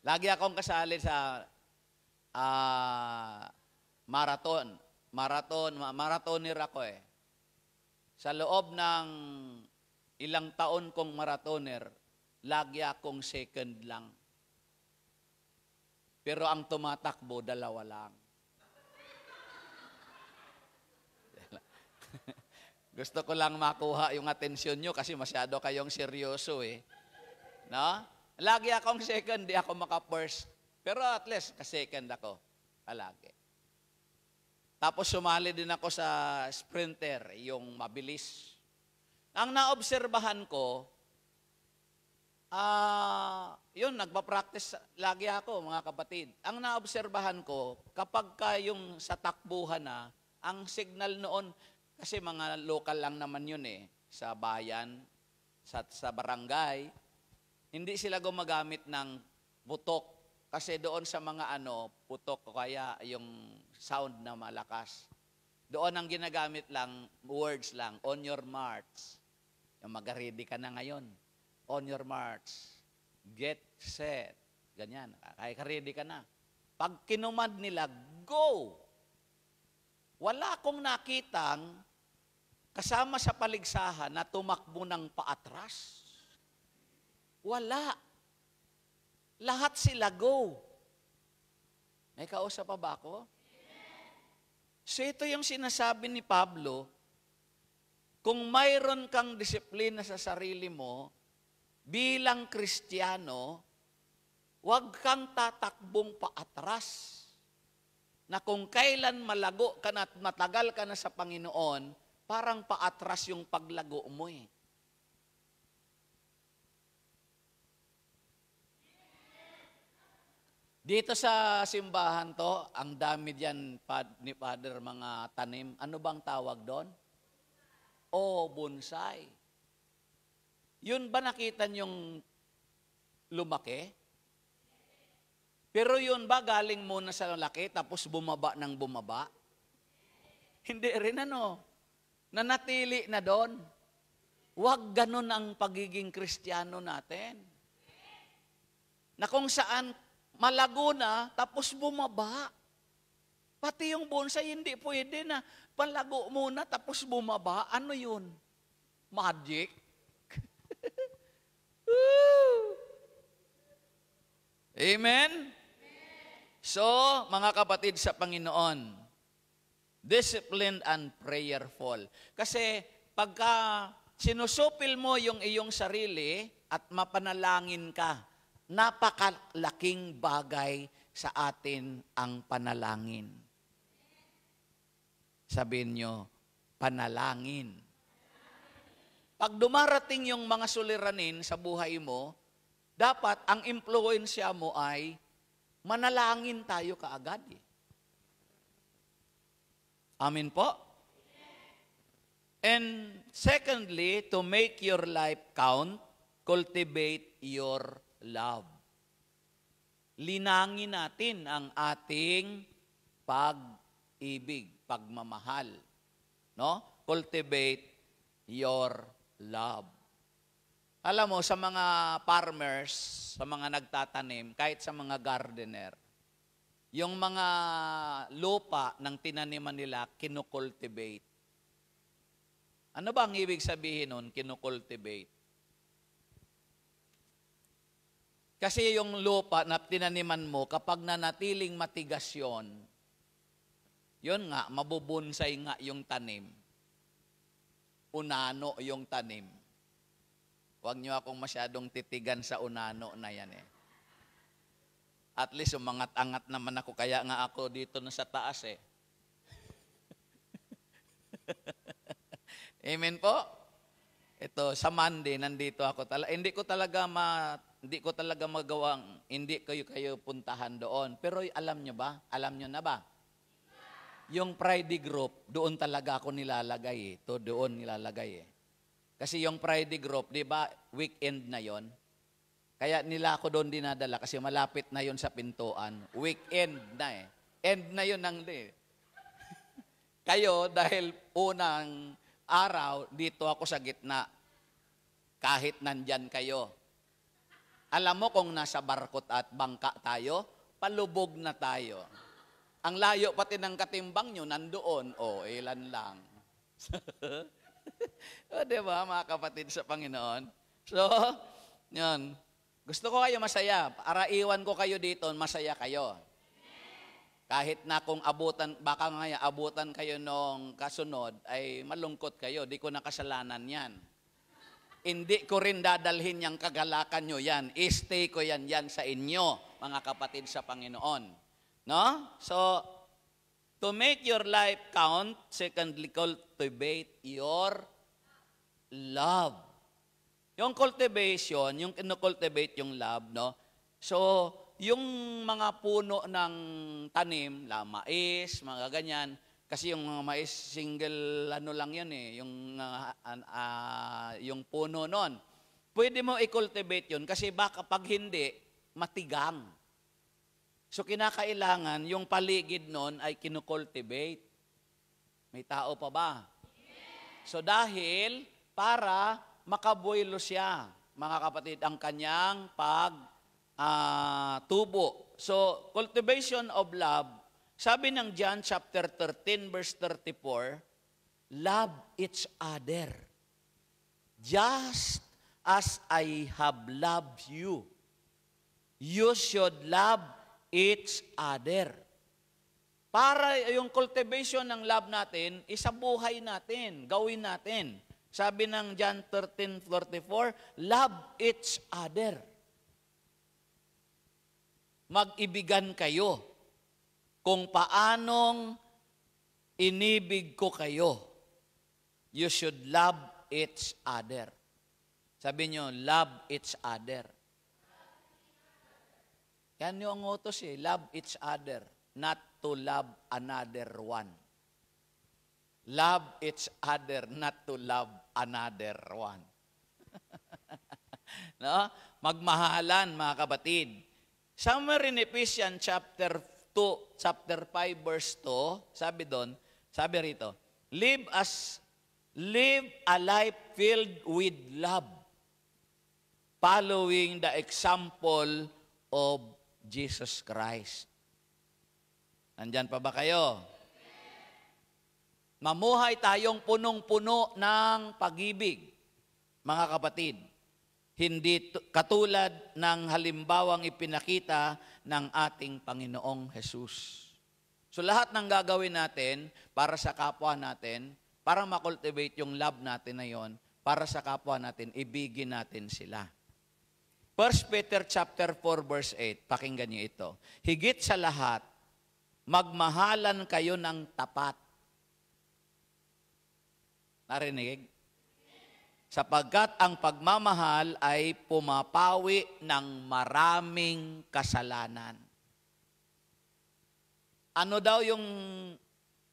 Lagi akong kasali sa marathon. Marathoner ako eh. Sa loob ng ilang taon kong marathoner, lagi akong second lang. Pero ang tumatakbo, 2 lang. Gusto ko lang makuha yung atensyon nyo kasi masyado kayong seryoso eh. No? Lagi akong second, di ako maka-first. Pero at least, ka-second ako. Palagi. Tapos sumali din ako sa sprinter, yung mabilis. Ang naobserbahan ko, yun, nagpa-practice lagi ako, mga kapatid. Ang naobserbahan ko, kapag yung sa takbuhan na, ang signal noon, kasi mga local lang naman yun eh, sa bayan, sa barangay, hindi sila gumagamit ng putok. Kasi doon sa mga putok, kaya yung sound na malakas. Doon ang ginagamit lang, words lang, on your march. Mag-ready ka na ngayon. On your march. Get set. Ganyan. Ready ka na. Pag kinumand nila, go! Wala akong nakitang kasama sa paligsahan na tumakbo ng paatras. Wala. Lahat sila go. May kausap pa ba ako? So ito yung sinasabi ni Pablo, kung mayroon kang disiplina sa sarili mo, bilang Kristiyano, huwag kang tatakbong paatras. Na kung kailan malago ka na at matagal ka na sa Panginoon, parang paatras yung paglago mo eh. Dito sa simbahan to, ang dami diyan ni Father mga tanim. Ano bang tawag doon? Bonsai. Yun ba nakita niyong lumaki? Pero yun ba galing muna sa laki tapos bumaba ng bumaba? Hindi rin nanatili na doon. Huwag ganun ang pagiging Kristiyano natin. Na kung saan malago na tapos bumaba. Pati yung bonsai hindi pwede na palago muna tapos bumaba. Ano yun? Magic? Amen? So, mga kapatid sa Panginoon, disciplined and prayerful. Kasi pagka sinusupil mo yung iyong sarili at mapanalangin ka, napakalaking bagay sa atin ang panalangin. Sabihin nyo, panalangin. Pag dumarating yung mga suliranin sa buhay mo, dapat ang impluensya mo ay manalangin tayo kaagad. Amen po? And secondly, to make your life count, cultivate your love. Linangin natin ang ating pag-ibig, pagmamahal. No? Cultivate your love. Alam mo, sa mga farmers, sa mga nagtatanim, kahit sa mga gardener, yung mga lupa ng tinaniman nila, kinukultivate. Ano ba ang ibig sabihin nun, kinukultivate? Kasi yung lupa na tinaniman mo, kapag nanatiling matigas yun nga, mabubonsay nga yung tanim. Unano yung tanim. Huwag niyo akong masyadong titigan sa unano na yan eh. At least umangat-angat naman ako, kaya nga ako dito na sa taas eh. Amen po? Ito, sa Monday, nandito ako. Hindi ko talaga magawang, hindi kayo puntahan doon. Pero alam nyo ba? Alam nyo na ba? Yung Friday group, doon talaga ako nilalagay eh. Doon nilalagay eh. Kasi yung Friday group, di ba, weekend na yon. Kaya nila ako doon dinadala kasi malapit na yon sa pintuan. Weekend na eh. End na yon ng Kayo, dahil unang araw, dito ako sa gitna. Kahit nandyan kayo. Alam mo kung nasa barkot at bangka tayo, palubog na tayo. Ang layo pati ng katimbang nyo, nandoon. Ilan lang. Diba, mga kapatid sa Panginoon? So, yun. Gusto ko kayo masaya. Para iwan ko kayo dito, masaya kayo. Kahit na kung baka nga abutan kayo nung kasunod, ay malungkot kayo. Di ko nakasalanan yan. Hindi ko rin dadalhin yung kagalakan nyo yan. I-stay ko yan sa inyo, mga kapatid sa Panginoon. No? So, to make your life count, secondly, cultivate your love. Yung cultivation, yung kino-cultivate yung love, no? So, yung mga puno ng tanim, mais, mga ganyan, kasi yung mga mais, single lang yan eh, yung puno nun. Pwede mo i-cultivate yun kasi baka pag hindi, matigang. So, kinakailangan, yung paligid nun ay kino-cultivate. May tao pa ba? So, dahil para makabuelo siya, mga kapatid, ang kanyang tubo. So, cultivation of love, sabi ng John chapter 13, verse 34, love each other, just as I have loved you. You should love each other. Para yung cultivation ng love natin, isabuhay natin, gawin natin. Sabi ng John 13:44, love each other. Mag-ibigan kayo kung paanong inibig ko kayo. You should love each other. Sabi nyo, love each other. Yan yung utos love each other, not to love another one. Love each other, not to love another one. No? Magmahalan, mga kapatid. Somewhere in Ephesians chapter 2, chapter 5, verse 2, sabi rito, live a life filled with love, following the example of Jesus Christ. Nandyan pa ba kayo? Mamuhay tayong punong-puno ng pag-ibig, mga kapatid. Hindi katulad ng halimbawang ipinakita ng ating Panginoong Jesus. So lahat ng gagawin natin para sa kapwa natin, para makultivate yung love natin na yon, para sa kapwa natin, ibigin natin sila. 1 Peter chapter 4 verse 8, pakinggan niyo ito. Higit sa lahat, magmahalan kayo ng tapat. Narinig? Sapagkat ang pagmamahal ay pumapawi ng maraming kasalanan. Ano daw yung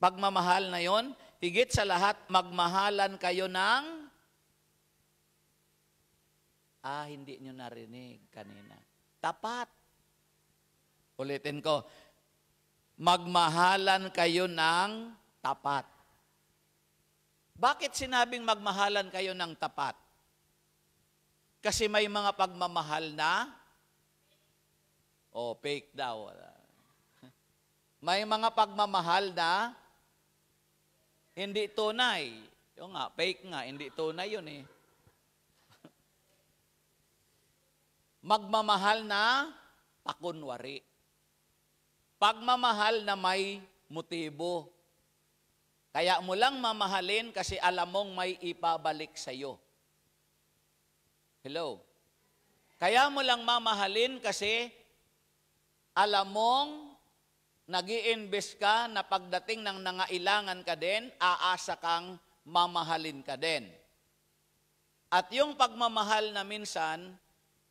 pagmamahal na yon? Higit sa lahat, magmahalan kayo ng... hindi nyo narinig kanina. Tapat. Ulitin ko. Magmahalan kayo ng tapat. Bakit sinabing magmahalan kayo ng tapat? Kasi may mga pagmamahal na fake daw. May mga pagmamahal na hindi tunay. Yung nga, fake nga, hindi tunay yun eh. Magmamahal na pakunwari. Pagmamahal na may motibo. Kaya mo lang mamahalin kasi alam mong may ipabalik sa iyo. Hello? Kaya mo lang mamahalin kasi alam mong nag-i-invest ka na pagdating ng nangailangan ka din, aasa kang mamahalin ka din. At yung pagmamahal na minsan,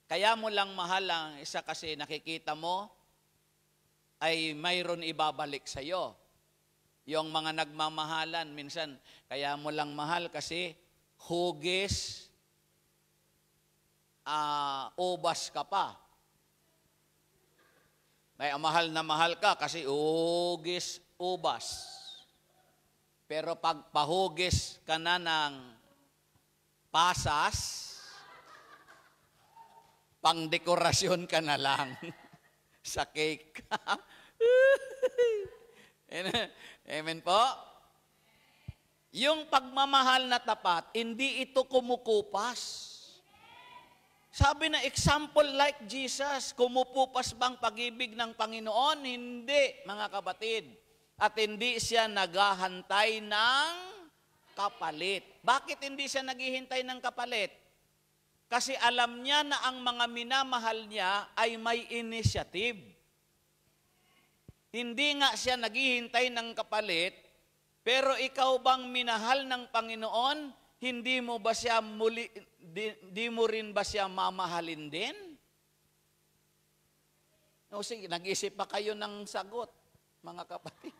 kaya mo lang mahal ang isa kasi nakikita mo ay mayroon ibabalik sa iyo. Yung mga nagmamahalan, minsan, kaya mo lang mahal kasi hugis, ubas ka pa. May mahal na mahal ka kasi hugis, ubas. Pero pag pahugis ka na ng pasas, pang-dekorasyon ka na lang sa cake. Amen po? Yung pagmamahal na tapat, hindi ito kumukupas. Sabi na example like Jesus, kumukupas bang pag-ibig ng Panginoon? Hindi, mga kapatid. At hindi siya naghahantay ng kapalit. Bakit hindi siya naghihintay ng kapalit? Kasi alam niya na ang mga minamahal niya ay may initiative. Hindi nga siya naghihintay ng kapalit, pero ikaw bang minahal ng Panginoon, hindi mo rin ba siya mamahalin din? O sige, nag-isip pa kayo ng sagot, mga kapatid.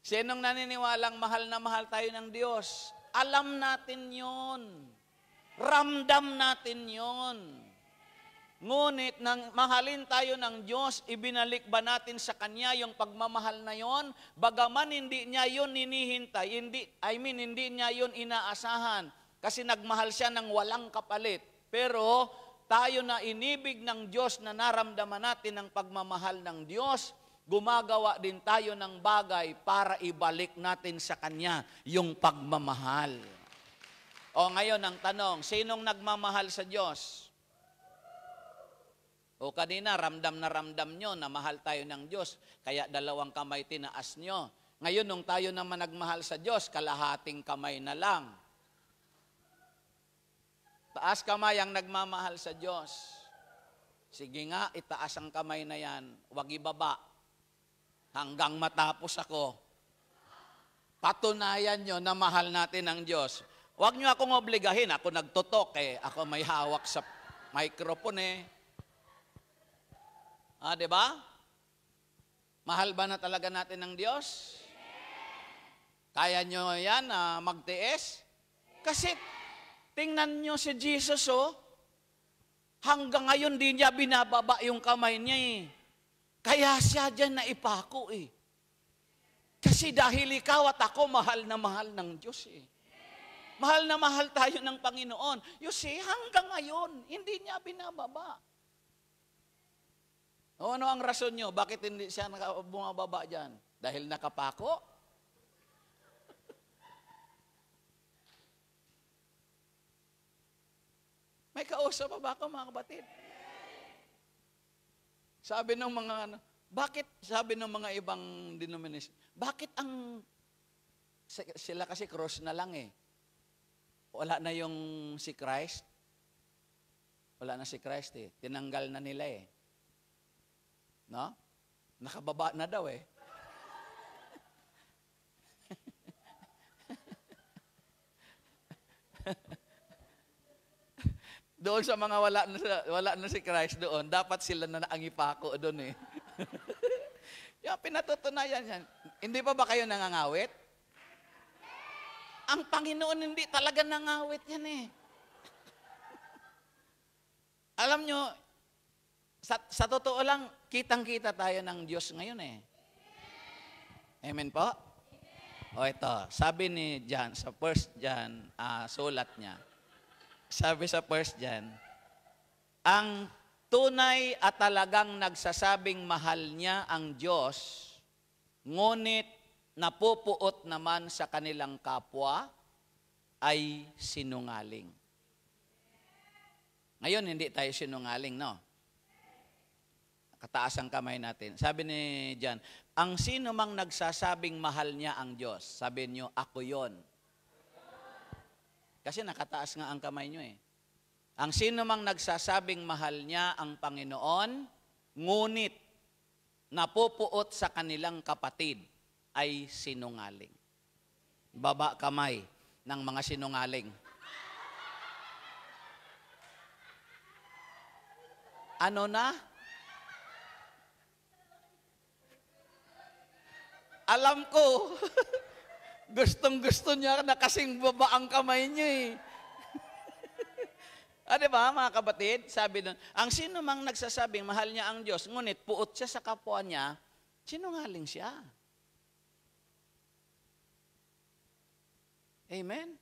Sinong naniniwalang mahal na mahal tayo ng Diyos? Alam natin yon. Ramdam natin yon. Ngunit nang mahalin tayo ng Diyos, ibinalik ba natin sa Kanya yung pagmamahal na yon? Bagaman hindi niya yon hinihintay, hindi niya yon inaasahan, Kasi nagmahal siya ng walang kapalit. Pero tayo na inibig ng Diyos na naramdaman natin ang pagmamahal ng Diyos, gumagawa din tayo ng bagay para ibalik natin sa Kanya yung pagmamahal. O ngayon ang tanong, sinong nagmamahal sa Diyos? O kanina, ramdam na ramdam nyo na mahal tayo ng Diyos, kaya dalawang kamay tinaas nyo. Ngayon, nung tayo naman nagmahal sa Diyos, kalahating kamay na lang. Taas kamay ang nagmamahal sa Diyos. Sige nga, itaas ang kamay na yan. Huwag ibaba. Hanggang matapos ako. Patunayan nyo na mahal natin ang Diyos. Huwag nyo akong obligahin. Ako nagtutok eh. Ako may hawak sa microphone eh. Diba? Mahal ba na talaga natin ng Diyos? Kaya nyo yan magtiis? Kasi tingnan nyo si Jesus, hanggang ngayon di niya binababa yung kamay niya eh. Kaya siya dyan na ipako eh. Kasi dahil ikaw at ako, mahal na mahal ng Diyos eh. Mahal na mahal tayo ng Panginoon. You see, hanggang ngayon, hindi niya binababa. O ano ang rason nyo? Bakit hindi siya bumababa dyan? Dahil nakapako? May kausap pa ba ako, mga kapatid? Sabi ng mga, bakit, sabi ng mga ibang denomination, bakit sila kasi cross na lang eh. Wala na yung si Christ. Wala na si Christ eh. Tinanggal na nila eh. No? Nakababa na daw eh. Doon sa mga wala na si Christ doon, dapat sila na ang ipako doon eh. Yung pinatutunayan yan. Hindi pa ba kayo nangangawit? Ang Panginoon hindi talaga nangawit yan eh. Alam nyo, sa totoo lang, kitang-kita tayo ng Diyos ngayon eh. Amen po? O ito, sabi ni John, sa 1 John, sulat niya. Sabi sa 1 John, ang tunay at talagang nagsasabing mahal niya ang Diyos, ngunit napupuot naman sa kanilang kapwa, ay sinungaling. Ngayon, hindi tayo sinungaling, no? Kataas ang kamay natin. Sabi ni John, ang sino mang nagsasabing mahal niya ang Diyos, sabi niyo, ako yon. Kasi nakataas nga ang kamay niyo eh. Ang sino mang nagsasabing mahal niya ang Panginoon, ngunit napupuot sa kanilang kapatid, ay sinungaling. Baba kamay ng mga sinungaling. Ano na? Alam ko, gustong-gusto niya na kasing baba ang kamay niya eh. Diba, mga kapatid? Sabi doon, ang sino mang nagsasabing mahal niya ang Diyos, ngunit puot siya sa kapwa niya, sinungaling siya. Amen?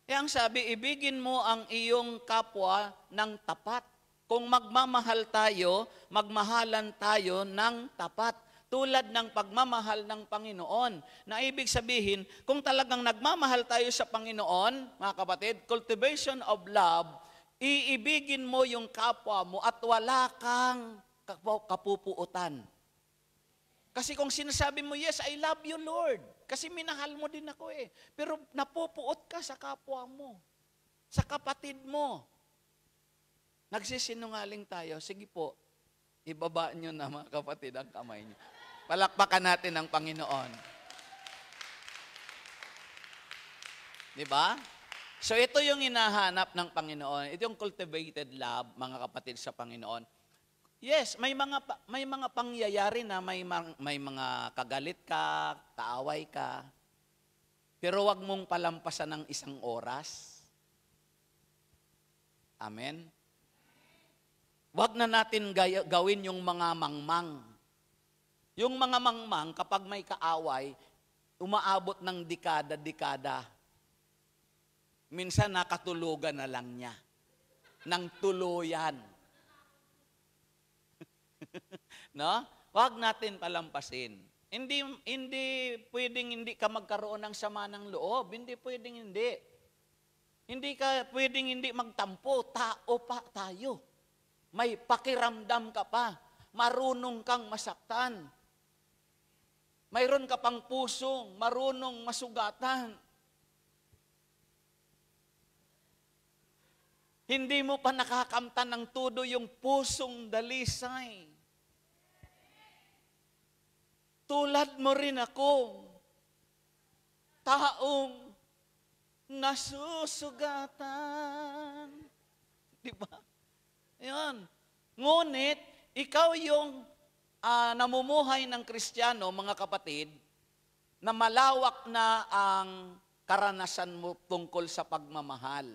Ang sabi, ibigin mo ang iyong kapwa ng tapat. Kung magmamahal tayo, magmahalan tayo ng tapat. Tulad ng pagmamahal ng Panginoon. Na ibig sabihin, kung talagang nagmamahal tayo sa Panginoon, mga kapatid, cultivation of love, iibigin mo yung kapwa mo at wala kang kapupuutan. Kasi kung sinasabi mo, yes, I love you, Lord. Kasi minahal mo din ako eh. Pero napupuot ka sa kapwa mo. Sa kapatid mo. Nagsisinungaling tayo. Sige po, ibaba nyo na mga kapatid ang kamay nyo. Palakpakan natin ang Panginoon. Diba? So ito yung hinahanap ng Panginoon. Ito yung cultivated love, mga kapatid sa Panginoon. Yes, may mga pangyayari na may mga kagalit ka, kaaway ka. Pero wag mong palampasan ng 1 oras. Amen. Wag na natin gawin yung mga mangmang. Yung mga mangmang, kapag may kaaway, umaabot ng dekada-dekada. minsan nakatulugan na lang niya. Nang tuluyan. No? Huwag natin palampasin. Hindi pwedeng hindi ka magkaroon ng sama ng loob. Hindi pwedeng hindi. Hindi ka pwedeng hindi magtampo. Tao pa tayo. May pakiramdam ka pa. Marunong kang masaktan. Mayroon ka pang pusong marunong masugatan. Hindi mo pa nakakamtan ng todo yung pusong dalisay. Tulad mo rin ako, taong nasusugatan. Di ba? Ayan. Ngunit, ikaw yung namumuhay ng Kristiyano, mga kapatid, na malawak na ang karanasan mo tungkol sa pagmamahal.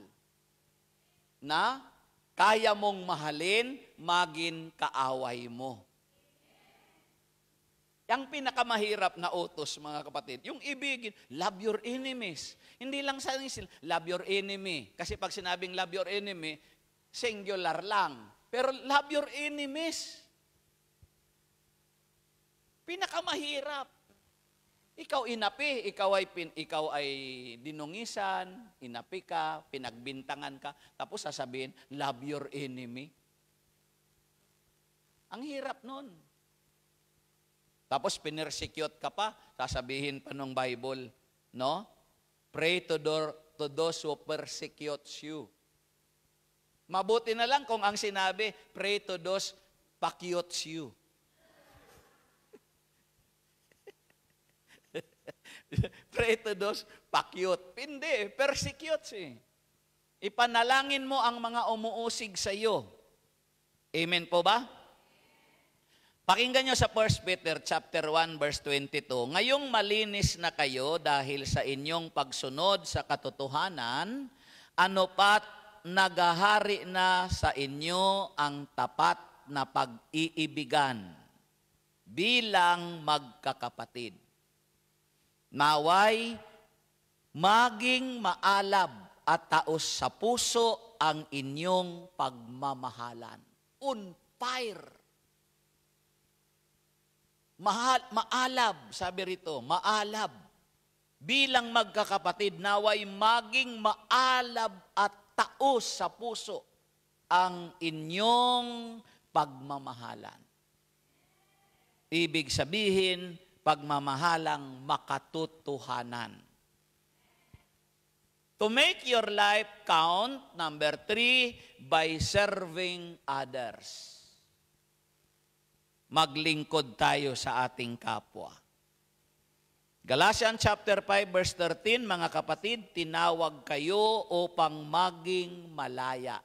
Na kaya mong mahalin, maging kaaway mo. Ang pinakamahirap na utos, mga kapatid, yung ibigin, love your enemies. Hindi lang sa love your enemy. Kasi pag sinabing love your enemy, singular lang. Pero love your enemies. Pinakamahirap. Ikaw inapi, ikaw ay dinungisan, inapi ka, pinagbintangan ka, tapos sasabihin, love your enemy. Ang hirap nun. Tapos pinersecute ka pa, sasabihin pa ng Bible, no? Pray to those who persecutes you. Mabuti na lang kung ang sinabi, pray to those pacutes you. Pray to those pakyut. Hindi, persecutes eh. Ipanalangin mo ang mga umuusig sa iyo. Amen po ba? Pakinggan nyo sa 1 Peter chapter 1 verse 22. Ngayong malinis na kayo dahil sa inyong pagsunod sa katotohanan, ano pat nagahari na sa inyo ang tapat na pag-iibigan bilang magkakapatid. Naway maging maalab at taos sa puso ang inyong pagmamahalan. On fire. Maalab, sabi rito, maalab. Bilang magkakapatid, naway maging maalab at taos sa puso ang inyong pagmamahalan. Ibig sabihin, pagmamahalang makatotohanan. To make your life count, number 3, by serving others. Maglingkod tayo sa ating kapwa. Galatians chapter 5 verse 13, mga kapatid, tinawag kayo upang maging malaya.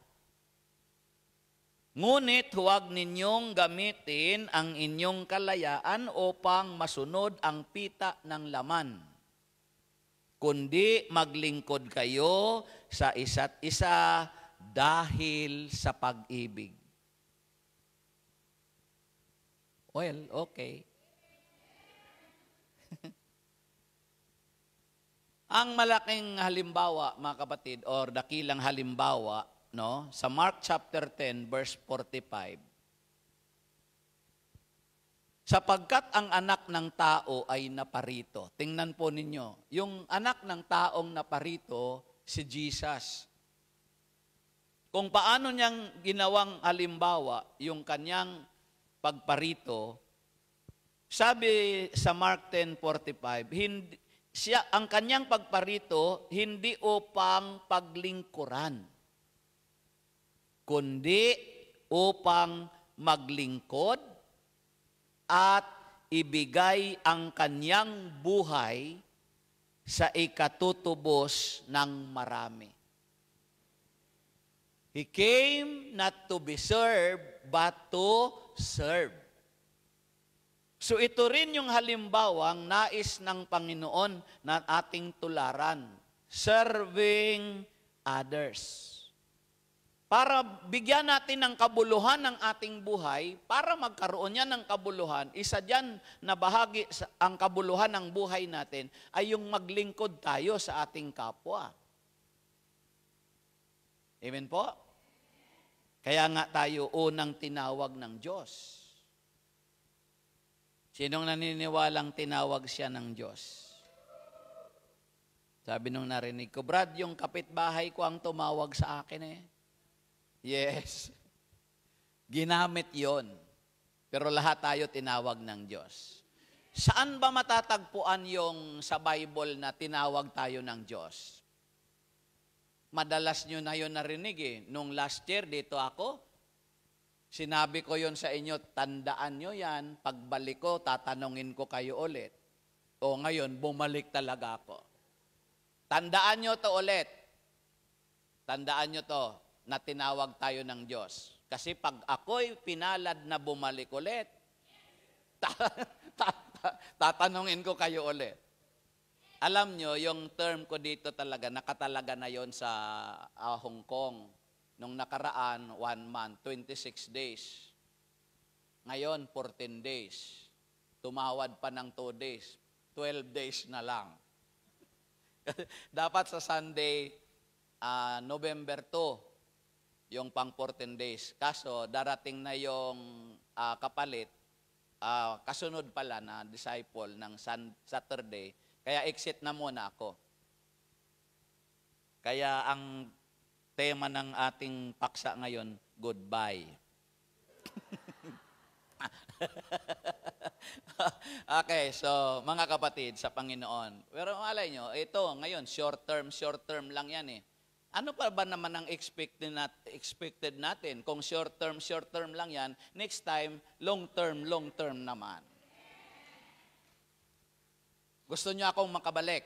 Ngunit huwag ninyong gamitin ang inyong kalayaan upang masunod ang pita ng laman, kundi maglingkod kayo sa isa't isa dahil sa pag-ibig. Well, okay. Ang malaking halimbawa, mga kapatid, or dakilang halimbawa, no, sa Mark chapter 10 verse 45. Sapagkat ang anak ng tao ay naparito. Tingnan po ninyo, yung anak ng taong naparito, si Jesus. Kung paano niyang ginawang halimbawa yung kanyang pagparito, sabi sa Mark 10:45, ang kanyang pagparito hindi upang paglingkuran, kundi upang maglingkod at ibigay ang kanyang buhay sa ikatutubos ng marami. He came not to be served, but to serve. So ito rin yung halimbawang nais ng Panginoon na ating tularan. Serving others. Para bigyan natin ng kabuluhan ng ating buhay, para magkaroon yan ng kabuluhan, isa dyan na bahagi ang kabuluhan ng buhay natin ay yung maglingkod tayo sa ating kapwa. Amen po? Kaya nga tayo unang tinawag ng Diyos. Sinong naniniwalang tinawag siya ng Diyos? Sabi nung narinig ko, Brad, yung kapitbahay ko ang tumawag sa akin eh. Yes. Ginamit yon. Pero lahat tayo tinawag ng Diyos. Saan ba matatagpuan yung sa Bible na tinawag tayo ng Diyos? Madalas nyo na yun narinig eh. Nung last year, dito ako, sinabi ko yon sa inyo, tandaan nyo yan, pagbalik ko, tatanungin ko kayo ulit. O ngayon, bumalik talaga ako. Tandaan nyo to ulit. Tandaan nyo to, na tinawag tayo ng Diyos. Kasi pag ako'y pinalad na bumalik ulit, tatanungin ko kayo ulit. Alam nyo, yung term ko dito talaga, nakatalaga na yon sa Hong Kong. Nung nakaraan, 1 month, 26 days. Ngayon, 14 days. Tumawad pa ng 2 days. 12 days na lang. Dapat sa Sunday, November 2, yung pang 14 days. Kaso, darating na yung kapalit, kasunod pala na disciple ng Saturday, kaya exit na muna ako. Kaya ang tema ng ating paksa ngayon, goodbye. Okay, so mga kapatid sa Panginoon, pero malay nyo, ito ngayon, short term lang yan eh. Ano pa ba naman ang expected natin? Kung short term lang yan, next time, long term naman. Gusto nyo akong makabalik?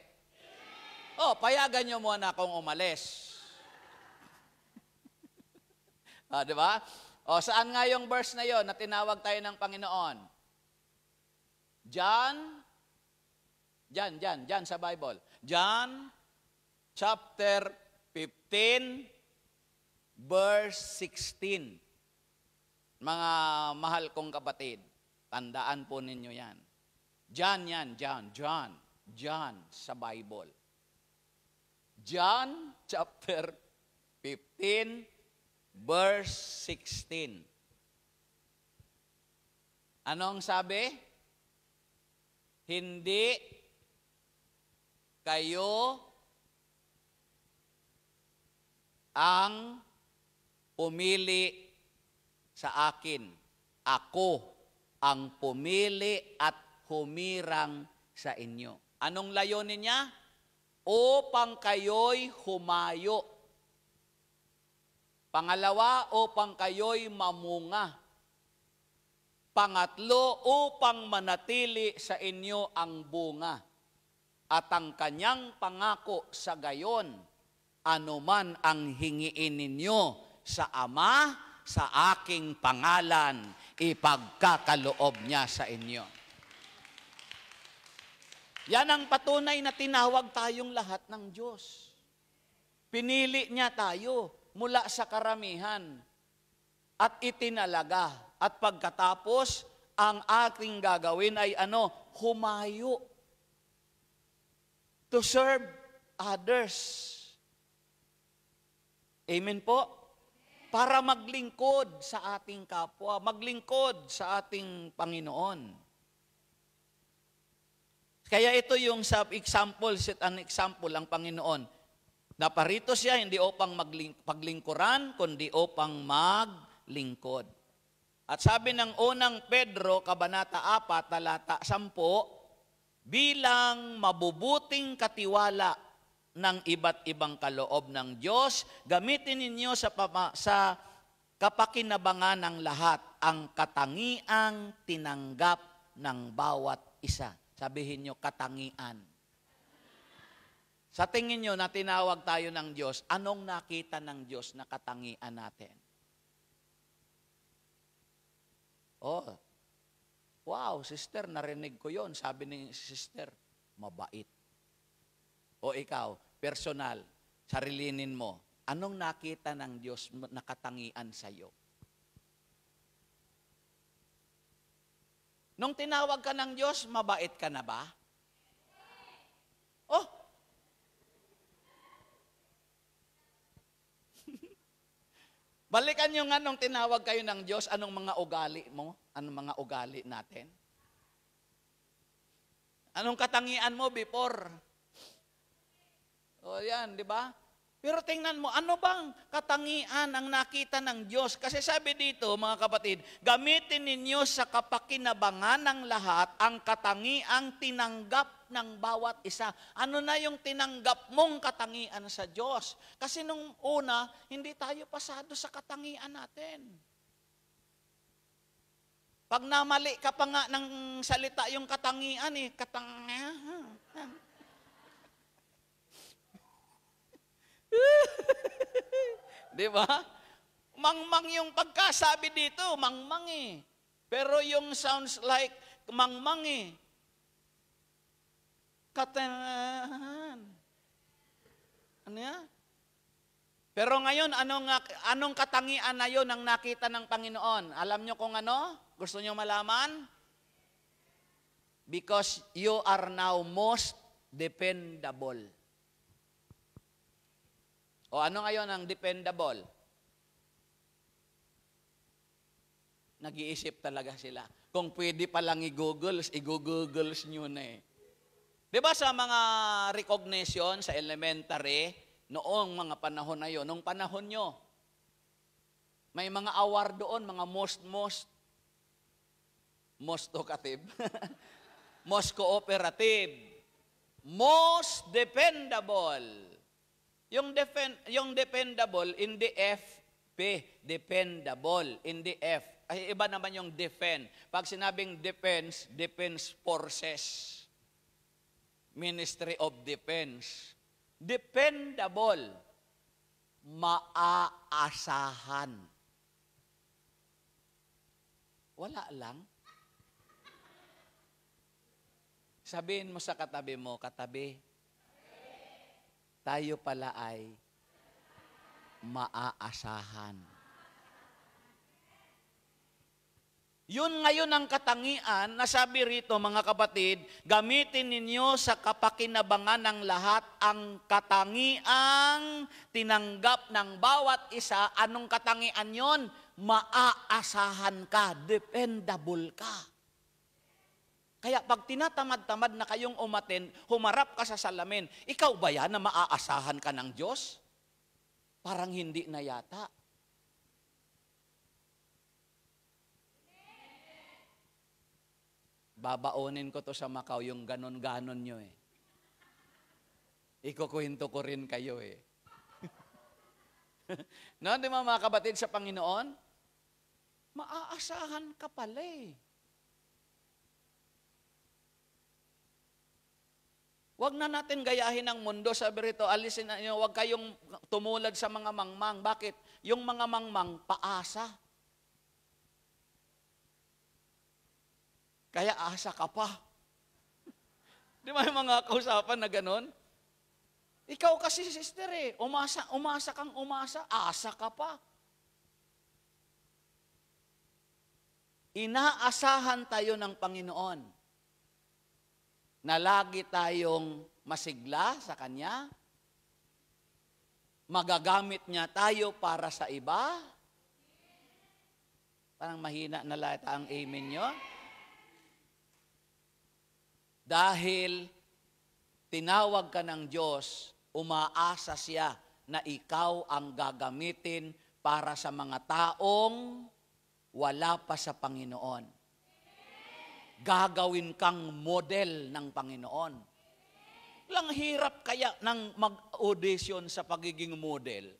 Oh, payagan nyo muna akong umalis. Di ba? O, saan nga yung verse na yon na tinawag tayo ng Panginoon? John sa Bible. John chapter 15, verse 16. Mga mahal kong kapatid, tandaan po ninyo yan. John sa Bible. John chapter 15, verse 16. Anong sabi? Hindi kayo ang pumili sa akin. Ako ang pumili at humirang sa inyo. Anong layunin niya? Upang kayo'y humayo. Pangalawa, upang kayo'y mamunga. Pangatlo, upang manatili sa inyo ang bunga. At ang kanyang pangako sa gayon, anuman ang hingiin ninyo sa Ama, sa aking pangalan, ipagkakaloob niya sa inyo. Yan ang patunay na tinawag tayong lahat ng Diyos. Pinili niya tayo mula sa karamihan at itinalaga. At pagkatapos, ang aking gagawin ay humayo. To serve others. Amen po? Para maglingkod sa ating kapwa, maglingkod sa ating Panginoon. Kaya ito yung set an example ang Panginoon. Naparito siya hindi upang paglingkuran, kundi upang maglingkod. At sabi ng unang Pedro, Kabanata 4, talata 10, bilang mabubuting katiwala ng iba't ibang kaloob ng Diyos, gamitin ninyo sa kapakinabangan ng lahat ang katangiang tinanggap ng bawat isa. Sabihin nyo, katangian. Sa tingin nyo na tinawag tayo ng Diyos, anong nakita ng Diyos na katangian natin? Oh, wow, sister, narinig ko yon. Sabi ni sister, mabait. O ikaw, personal, sarilinin mo, anong nakita ng Diyos na katangian sa'yo? Nung tinawag ka ng Diyos, mabait ka na ba? Oh! Balikan nyo nga nung tinawag kayo ng Diyos, anong mga ugali mo? Anong mga ugali natin? Anong katangian mo before? O yan, di ba? Pero tingnan mo, ano bang katangian ang nakita ng Diyos? Kasi sabi dito, mga kapatid, gamitin ninyo sa kapakinabangan ng lahat ang katangiang tinanggap ng bawat isa. Ano na yung tinanggap mong katangian sa Diyos? Kasi nung una, hindi tayo pasado sa katangian natin. Pag namali ka pa nga ng salita yung katangian katangian. Di ba? Mangmang yung pagkasabi dito, mangmang Pero yung sounds like mangmang Katangian. Ano yan? Pero ngayon, anong katangian na yun ang nakita ng Panginoon? Alam nyo kung ano? Gusto nyo malaman? Because you are now most dependable. O ano ngayon ang dependable? Nag-iisip talaga sila. Kung pwede palang i-googles nyo na Di ba sa mga recognition sa elementary, noong mga panahon na yun, nung panahon nyo, may mga award doon, mga most talkative, most cooperative, most dependable. Yung dependable in the FP, dependable in the F. Ay, iba naman yung defend. Pag sinabing defense, defense forces. Ministry of Defense. Dependable. Maaasahan. Wala lang. Sabihin mo sa katabi mo, katabi, tayo pala ay maaasahan. Yun ngayon ang katangian na sabi rito, mga kapatid, gamitin ninyo sa kapakinabangan ng lahat ang katangiang tinanggap ng bawat isa. Anong katangian yon? Maaasahan ka, dependable ka. Kaya pag tinatamad-tamad na kayong umaten, humarap ka sa salamin, ikaw ba yan na maaasahan ka ng Diyos? Parang hindi na yata. Babaonin ko to sa Macau, yung ganon-ganon nyo Ikukwento ko rin kayo No, di ba mga kapatid sa Panginoon? Maaasahan ka pala Huwag na natin gayahin ang mundo. Sabi rito, alisin na huwag kayong tumulad sa mga mangmang. Bakit? Yung mga mangmang, paasa. Kaya asa ka pa. Di ba yung mga kausapan na ganon? Ikaw kasi, sister umasa kang umasa, asa ka pa. Inaasahan tayo ng Panginoon na lagi tayong masigla sa Kanya, magagamit niya tayo para sa iba. Parang mahina na lahat ang amen nyo. Dahil tinawag ka ng Diyos, umaasa siya na ikaw ang gagamitin para sa mga taong wala pa sa Panginoon. Gagawin kang model ng Panginoon. Lang hirap kaya ng mag-audition sa pagiging model.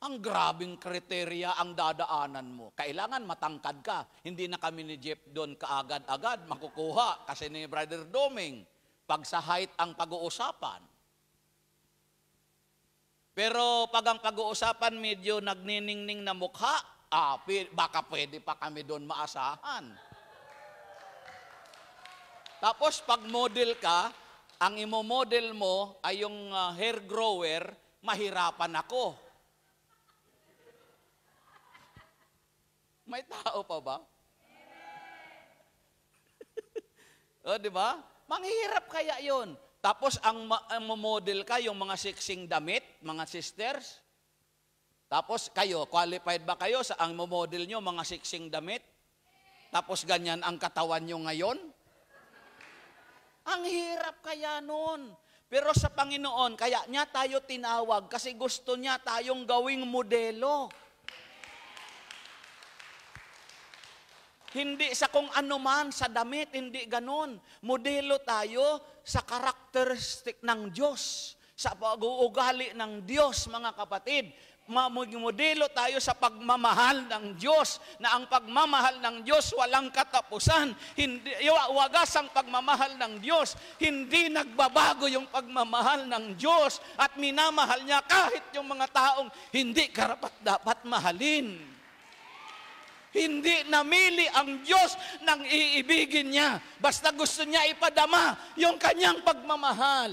Ang grabing kriteria ang dadaanan mo. Kailangan matangkad ka. Hindi na kami ni Jeff doon kaagad-agad makukuha kasi ni Brother Doming. Pag sa height ang pag-uusapan. Pero pag ang pag-uusapan medyo nagniningning na mukha, baka pwede pa kami doon maasahan. Tapos pag model ka, ang imo-model mo ay yung hair grower, mahirapan ako. May tao pa ba? O, di ba? Manghihirap kaya yon. Tapos ang model ka, yung mga siksing damit, mga sisters, Tapos kayo, qualified ba kayo sa ang model nyo, mga siksing damit? Tapos ganyan ang katawan nyo ngayon? Ang hirap kaya nun. Pero sa Panginoon, kaya niya tayo tinawag kasi gusto niya tayong gawing modelo. Hindi sa kung ano man, sa damit, hindi ganon. Modelo tayo sa karakteristik ng Diyos, sa pag-uugali ng Diyos, mga kapatid. Modelo tayo sa pagmamahal ng Diyos, na ang pagmamahal ng Diyos walang katapusan. Hindi, wagas ang pagmamahal ng Diyos. Hindi nagbabago yung pagmamahal ng Diyos at minamahal niya kahit yung mga taong hindi karapat-dapat mahalin. Hindi namili ang Diyos ng iibigin niya. Basta gusto niya ipadama yung kanyang pagmamahal.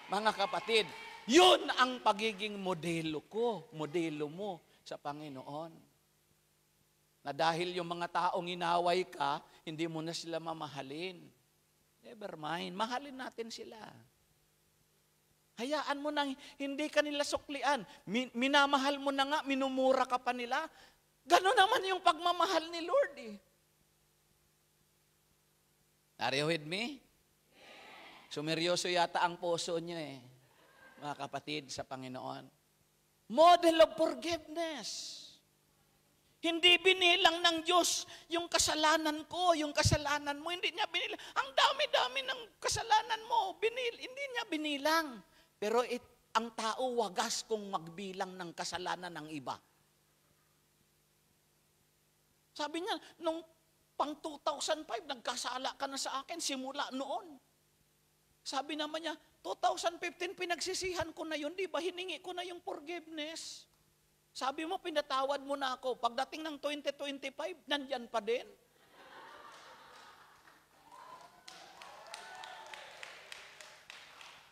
Mga kapatid, yun ang pagiging modelo ko, modelo mo sa Panginoon. Na dahil yung mga taong inaway ka, hindi mo na sila mamahalin. Never mind, mahalin natin sila. Hayaan mo nang hindi ka nila suklian. Minamahal mo na nga, minumura ka pa nila. Gano'n naman yung pagmamahal ni Lord eh. Are you with me? Sumeryoso yata ang puso niyo eh, mga kapatid sa Panginoon. Model of forgiveness. Hindi binilang ng Diyos yung kasalanan ko, yung kasalanan mo. Hindi niya binilang. Ang dami-dami ng kasalanan mo, hindi niya binilang. Pero ang tao wagas kung magbilang ng kasalanan ng iba. Sabi niya, nung pang 2005, nagkasala ka na sa akin, simula noon. Sabi naman niya, 2015, pinagsisihan ko na yun, di ba? Hiningi ko na yung forgiveness. Sabi mo, pinatawad mo na ako. Pagdating ng 2025, nandyan pa din.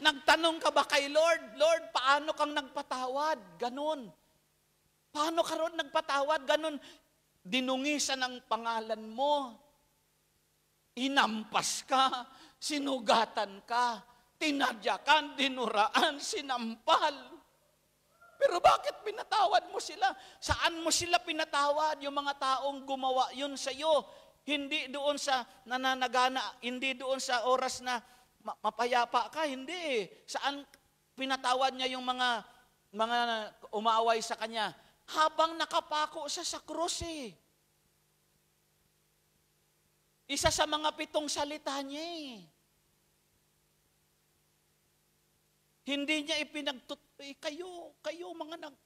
Nagtanong ka ba kay Lord? Lord, paano kang nagpatawad? Ganon. Paano ka ron nagpatawad? Ganon. Dinungisan ang pangalan mo. Inampas ka. Sinugatan ka. Tinadyakan, dinuraan, sinampal. Pero bakit pinatawad mo sila? Saan mo sila pinatawad? Yung mga taong gumawa yun sa iyo. Hindi doon sa nananagana, hindi doon sa oras na mapayapa ka, hindi. Saan pinatawad niya yung mga umaway sa kanya? Habang nakapako siya sa krus eh. Isa sa mga 7 salita niya eh. Hindi niya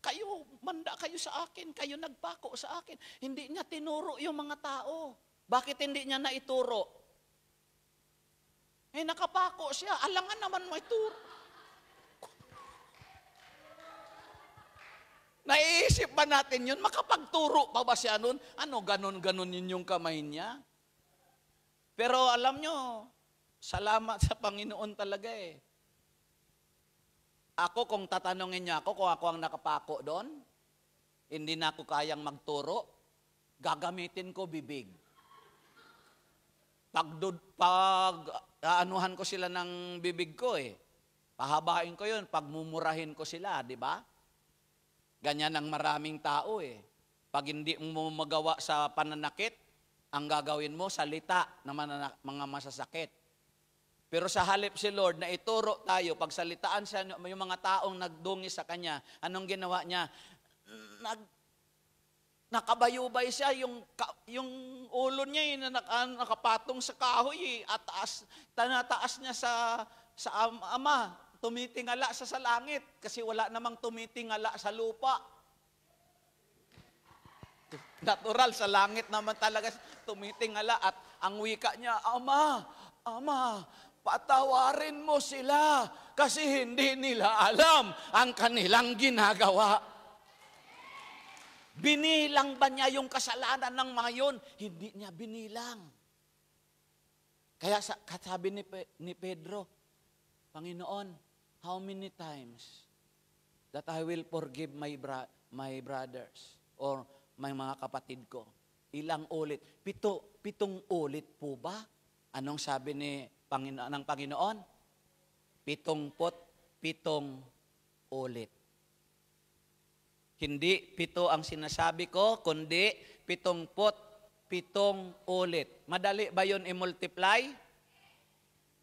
kayo, manda kayo sa akin, kayo nagpako sa akin. Hindi niya tinuro yung mga tao. Bakit hindi niya naituro? Nakapako siya, alangan naman may turo. Naiisip ba natin yun? Makapagturo pa ba siya nun? Ano, ganon-ganon yun yung kamay niya? Pero alam nyo, salamat sa Panginoon talaga eh. Ako, kung tatanungin niya ako kung ako ang nakapako doon, hindi na ako kayang magturo, gagamitin ko bibig. Aanuhan ko sila ng bibig ko eh. Pahabain ko yun, pagmumurahin ko sila, di ba? Ganyan ang maraming tao eh. Pag hindi mo magawa sa pananakit, ang gagawin mo, salita na mga masasakit. Pero sa halip si Lord na ituro tayo, pagsalitaan siya yung mga taong nagdungi sa Kanya, anong ginawa niya? Nakabayubay siya, yung ulo niya nakapatong sa kahoy at tanataas niya sa Ama. Tumitingala sa langit kasi wala namang tumitingala sa lupa. Natural, sa langit naman talaga tumitingala at ang wika niya, Ama, patawarin mo sila kasi hindi nila alam ang kanilang ginagawa. Binilang ba niya yung kasalanan ng mga yun? Hindi niya binilang. Kaya sabi ni Pedro, Panginoon, how many times that I will forgive my brothers or may mga kapatid ko? Ilang ulit? 7 ulit po ba? Anong sabi ng Panginoon? 77 ulit. Hindi 7 ang sinasabi ko, kundi 77 ulit. Madali ba yun i-multiply?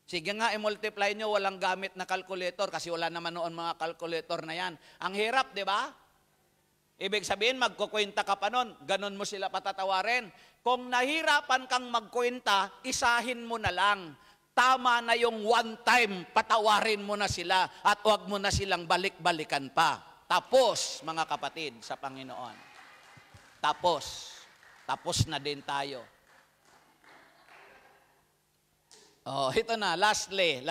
Sige nga, i-multiply nyo, walang gamit na calculator kasi wala naman noon mga calculator na yan. Ang hirap, di ba? Ibig sabihin, magkukwenta ka pa nun, ganun mo sila patatawarin. Kung nahirapan kang magkwenta, isahin mo na lang. Tama na yung one time, patawarin mo na sila at huwag mo na silang balik-balikan pa. Tapos, mga kapatid, sa Panginoon. Tapos. Tapos na din tayo. Oh, ito na, lastly.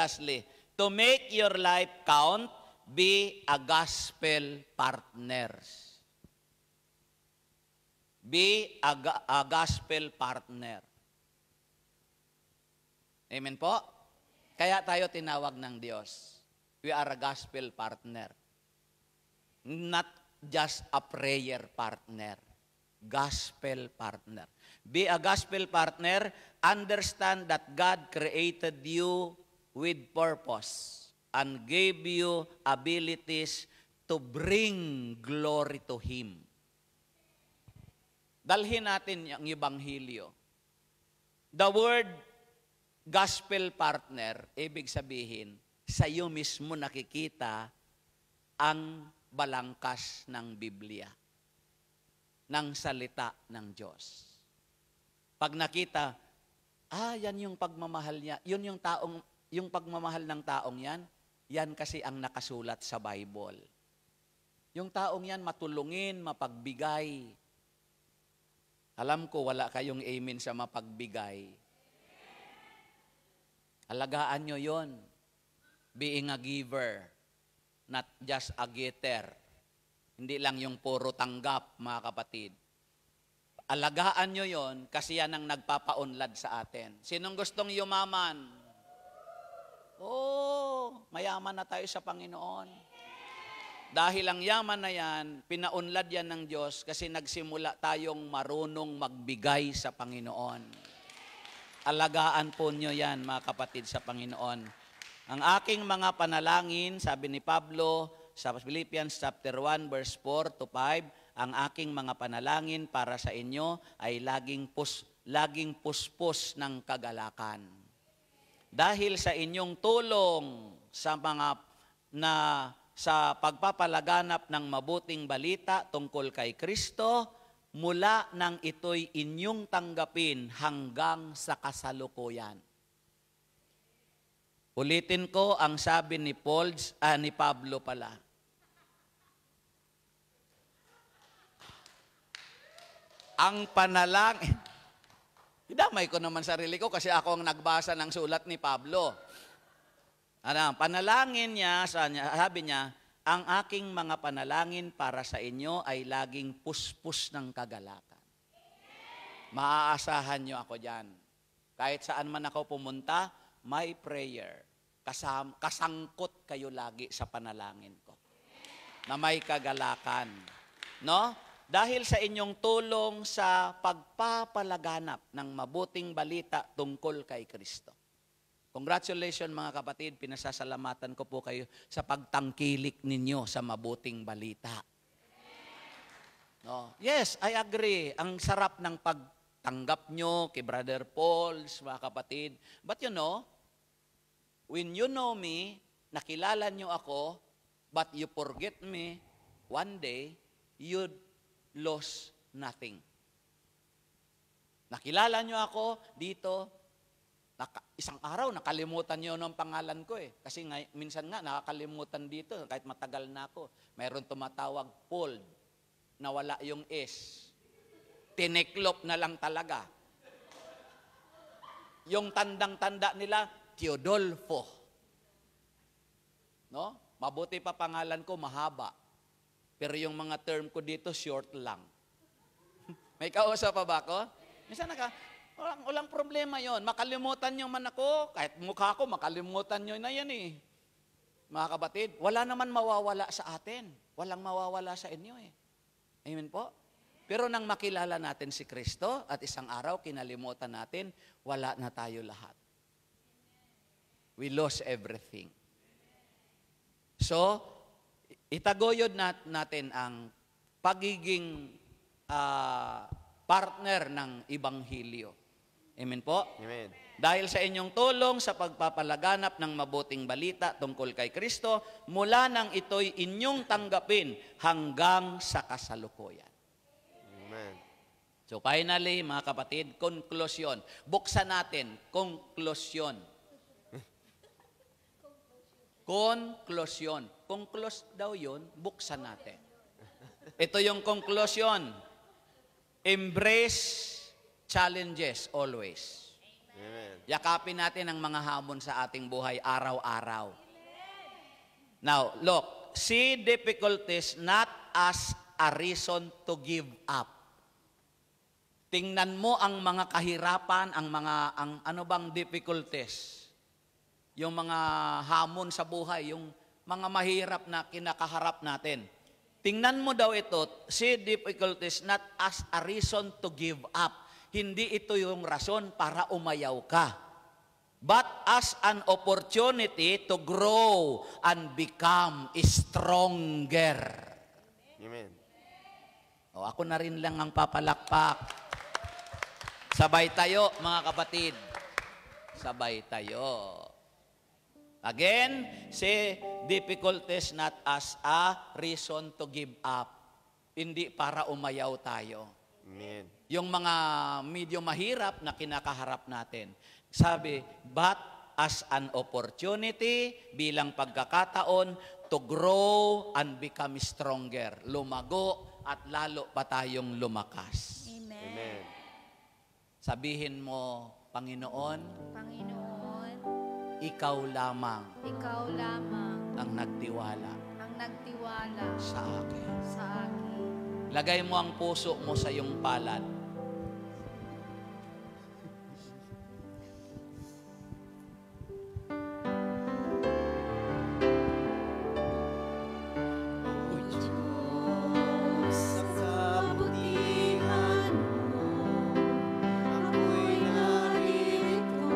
To make your life count, be a gospel partners. Be a gospel partner. Amen po? Kaya tayo tinawag ng Diyos. We are a gospel partner. Not just a prayer partner. Gospel partner. Be a gospel partner. Understand that God created you with purpose and gave you abilities to bring glory to Him. Dalhin natin yung Ebanghelyo. The word gospel partner, ibig sabihin, sa iyo mismo nakikita ang balangkas ng Biblia, ng salita ng Diyos. Pag nakita, yan yung pagmamahal niya, yung pagmamahal ng taong yan kasi ang nakasulat sa Bible. Yung taong yan matulungin, mapagbigay. Alam ko wala kayong amen sa mapagbigay. Alagaan nyo yon. Being a giver, not just a getter. Hindi lang yung puro tanggap, mga kapatid. Alagaan nyo yon kasi yan ang nagpapaunlad sa atin. Sinong gustong yumaman? Mayaman na tayo sa Panginoon. Dahil ang yaman na yan, pinaunlad yan ng Diyos kasi nagsimula tayong marunong magbigay sa Panginoon. Alagaan po nyo yan, mga kapatid, sa Panginoon. Ang aking mga panalangin, sabi ni Pablo sa Philippians chapter 1, verse 4 to 5, ang aking mga panalangin para sa inyo ay laging puspos ng kagalakan. Dahil sa inyong tulong sa sa pagpapalaganap ng mabuting balita tungkol kay Kristo, mula nang ito'y inyong tanggapin hanggang sa kasalukuyan. Ulitin ko ang sabi ni Pablo pala. Ang panalangin, idamay ko naman sarili ko kasi ako ang nagbasa ng sulat ni Pablo. Panalangin niya, sabi niya, ang aking mga panalangin para sa inyo ay laging puspos ng kagalakan. Maaasahan niyo ako dyan. Kahit saan man ako pumunta, my prayer, kasangkot kayo lagi sa panalangin ko. Na may kagalakan. No? Dahil sa inyong tulong sa pagpapalaganap ng mabuting balita tungkol kay Kristo. Congratulations mga kapatid, pinasasalamatan ko po kayo sa pagtangkilik ninyo sa mabuting balita. No? Yes, I agree. Ang sarap ng pagtanggap nyo kay Brother Paul, mga kapatid. But you know, when you know me, nakilala nyo ako, but you forget me, one day, you'd lose nothing. Nakilala nyo ako dito, isang araw, nakalimutan nyo ng pangalan ko eh. Kasi minsan nga, nakakalimutan dito, kahit matagal na ako. Mayroon tumatawag Paul, nawala yung S. Tiniklop na lang talaga. Yung tandang-tanda nila, Teodolfo. No? Mabuti pa pangalan ko, mahaba. Pero yung mga term ko dito, short lang. May kausap pa ba ako? Minsan walang problema yon. Makalimutan nyo man ako, kahit mukha ko, makalimutan nyo na yan eh. Mga kapatid, wala naman mawawala sa atin. Walang mawawala sa inyo eh. Amen po? Pero nang makilala natin si Kristo at isang araw kinalimutan natin, wala na tayo lahat. We lost everything. So, itaguyod natin ang pagiging partner ng Ibanghilyo. Amen po? Amen. Dahil sa inyong tulong sa pagpapalaganap ng mabuting balita tungkol kay Kristo, mula nang ito'y inyong tanggapin hanggang sa kasalukuyan. Amen. So finally, mga kapatid, konklusyon. Buksan natin, konklusyon. Konklusyon. Concluse daw yun, buksan natin. Ito yung konklusyon. Embrace challenges always. Amen. Yakapin natin ang mga hamon sa ating buhay araw-araw. Now, look, see difficulties not as a reason to give up. Tingnan mo ang mga kahirapan, ang ano bang difficulties, yung mga hamon sa buhay, yung mga mahirap na kinakaharap natin. Tingnan mo daw ito, see difficulties not as a reason to give up. Hindi ito yung rason para umayaw ka. But as an opportunity to grow and become stronger. Amen. O, ako na rin lang ang papalakpak. Sabay tayo, mga kapatid. Sabay tayo. Again, say, difficulties not as a reason to give up. Hindi para umayaw tayo. Amen. Yung mga medyo mahirap na kinakaharap natin. Sabi, but as an opportunity, bilang pagkakataon, to grow and become stronger. Lumago at lalo pa tayong lumakas. Amen. Sabihin mo, Panginoon, Panginoon, ikaw lamang ikaw lamang ang nagtiwala ang nagtiwala sa akin. sa akin. Lagay mo ang puso mo sa iyong palad. Sa kabutihan mo, ako'y naririto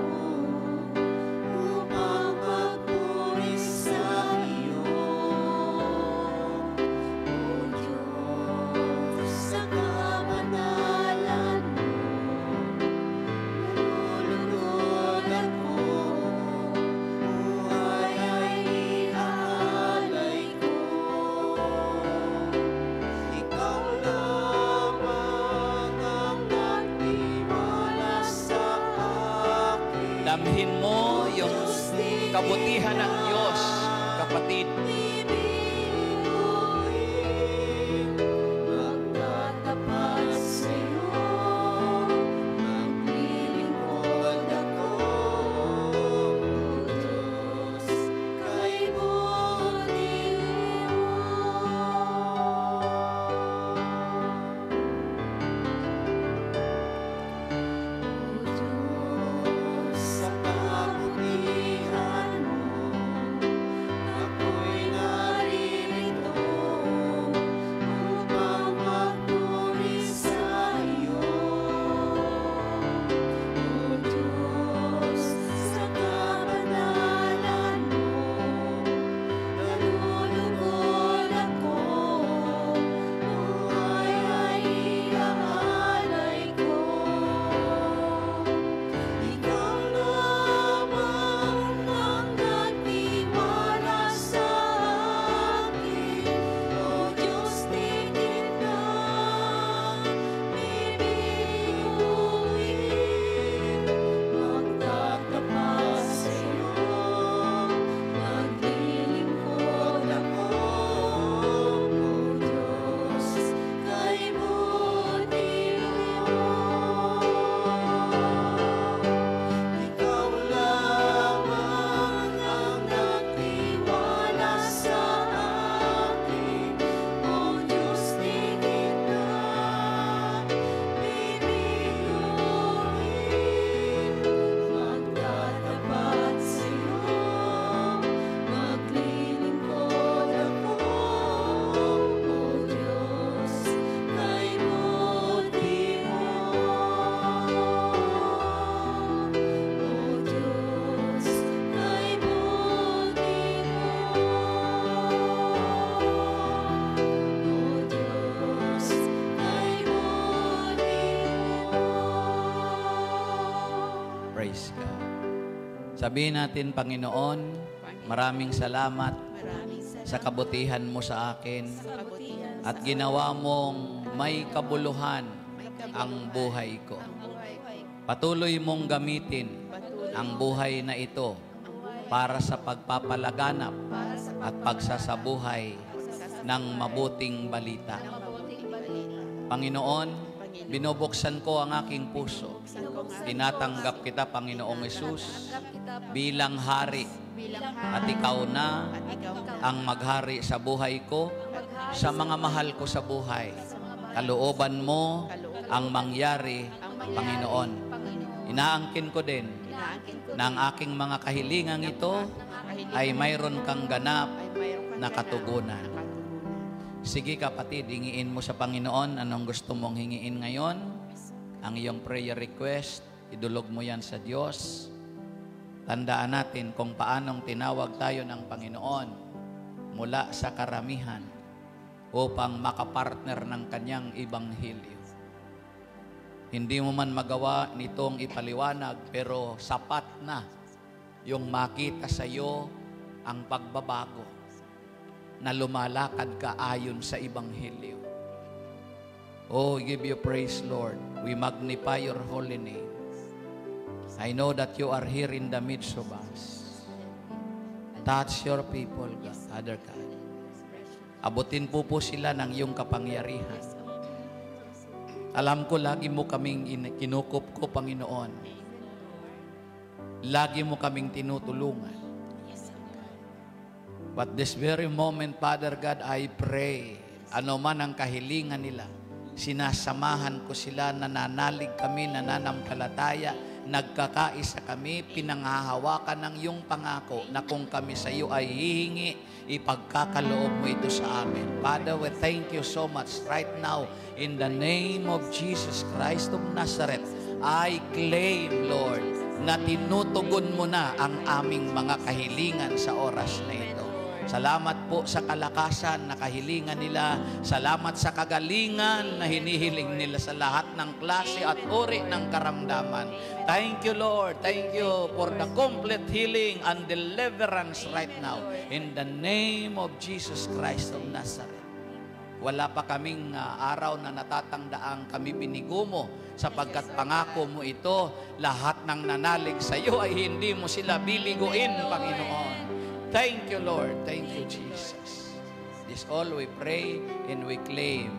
upang magpuri sa iyo. O Diyos, sa kabanalan mo, nalulunod ako, buhay ay iaalay ko. Ikaw lamang ang nagtiwala sa akin. Damhin mo yung kabutihan ng Diyos, kapatid. Bibiruin, magtatapat sa'yo, maglilingkod ako, O Diyos, kay buti mo. O Diyos, sa kabutihan mo, Praise God. Sabihin natin, Panginoon, maraming salamat sa kabutihan mo sa akin at ginawa mong may kabuluhan ang buhay ko. Patuloy mong gamitin ang buhay na ito para sa pagpapalaganap at pagsasabuhay ng mabuting balita. Panginoon, binubuksan ko ang aking puso. Tinatanggap kita, Panginoong Hesus, bilang hari. At ikaw na ang maghari sa buhay ko, sa mga mahal ko sa buhay. Kalooban mo ang mangyari, Panginoon. Inaangkin ko din na ang aking mga kahilingang ito ay mayroon kang ganap na katugunan. Sige kapatid, hingiin mo sa Panginoon anong gusto mong hingiin ngayon. Ang iyong prayer request, idulog mo yan sa Diyos. Tandaan natin kung paanong tinawag tayo ng Panginoon mula sa karamihan upang makapartner ng kanyang ibanghilyo. Hindi mo man magawa nitong ipaliwanag, pero sapat na yung makita sa iyo ang pagbabago na lumalakad ka ayon sa ibanghilyo. Oh, give you praise, Lord. We magnify your holy name. I know that you are here in the midst of us. Touch your people, God, Father God. Abutin po sila ng iyong kapangyarihan. Alam ko, lagi mo kaming kinukup ko, Panginoon. Lagi mo kaming tinutulungan. But this very moment, Father God, I pray, ano man ang kahilingan nila, sinasamahan ko sila, nananalig kami, nananampalataya, nagkakaisa kami, pinanghahawakan ng iyong pangako na kung kami sa iyo ay hihingi, ipagkakaloob mo ito sa amin. Father, we thank you so much right now in the name of Jesus Christ of Nazareth. I claim, Lord, na tinutugon mo na ang aming mga kahilingan sa oras na ito. Salamat po sa kalakasan na kahilingan nila. Salamat sa kagalingan na hinihiling nila sa lahat ng klase at uri ng karamdaman. Thank you, Lord. Thank you for the complete healing and deliverance right now. In the name of Jesus Christ of Nazareth. Wala pa kaming araw na natatangdaang kami binigo mo sapagkat pangako mo ito, lahat ng nanalig sa iyo ay hindi mo sila biliguin, Panginoon. Thank you, Lord. Thank you, Jesus. This all we pray and we claim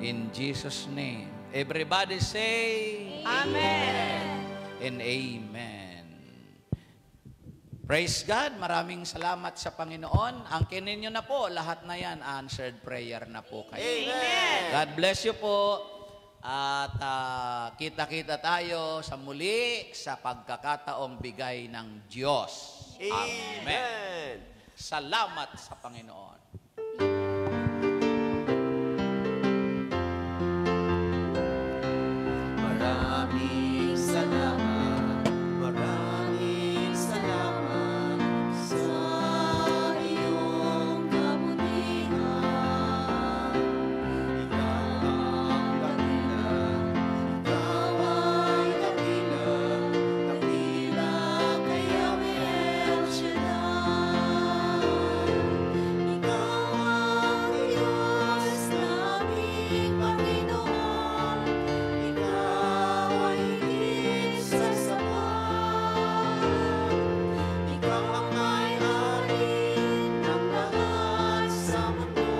in Jesus' name. Everybody say, Amen and Amen. Praise God. Maraming salamat sa Panginoon. Angkinin nyo na po, lahat na yan, answered prayer na po kayo. Amen. God bless you po. At kita-kita tayo sa muli sa pagkakataong bigay ng Diyos. Amen. Salamat sa Panginoon. Maraming salamat, maraming salamat sa iyong kabutihan. Ikaw ang dakila, ikaw ay dakila, dakila kay Yahweh El Shaddai. Ikaw ang Diyos naming Panginoon, ikaw ay higit sa sapat. Ikaw ang may-ari ng lahat sa mundo,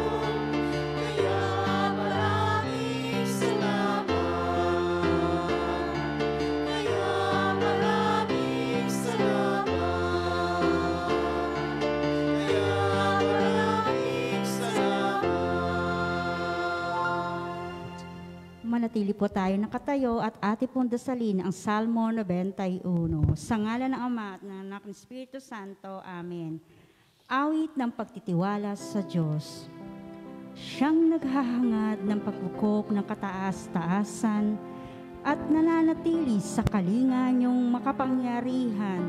kaya maraming salamat. Kaya maraming salamat. Kaya maraming salamat. Manatili po tayo nakatayo at ating pong dasalin ang Salmo 91. Sa ngalan ng Ama at ng Anak ng Espiritu Santo. Amen. Awit ng pagtitiwala sa Diyos. Siyang naghahangad ng pagkukok ng kataas-taasan at nananatili sa kalingan niyong makapangyarihan,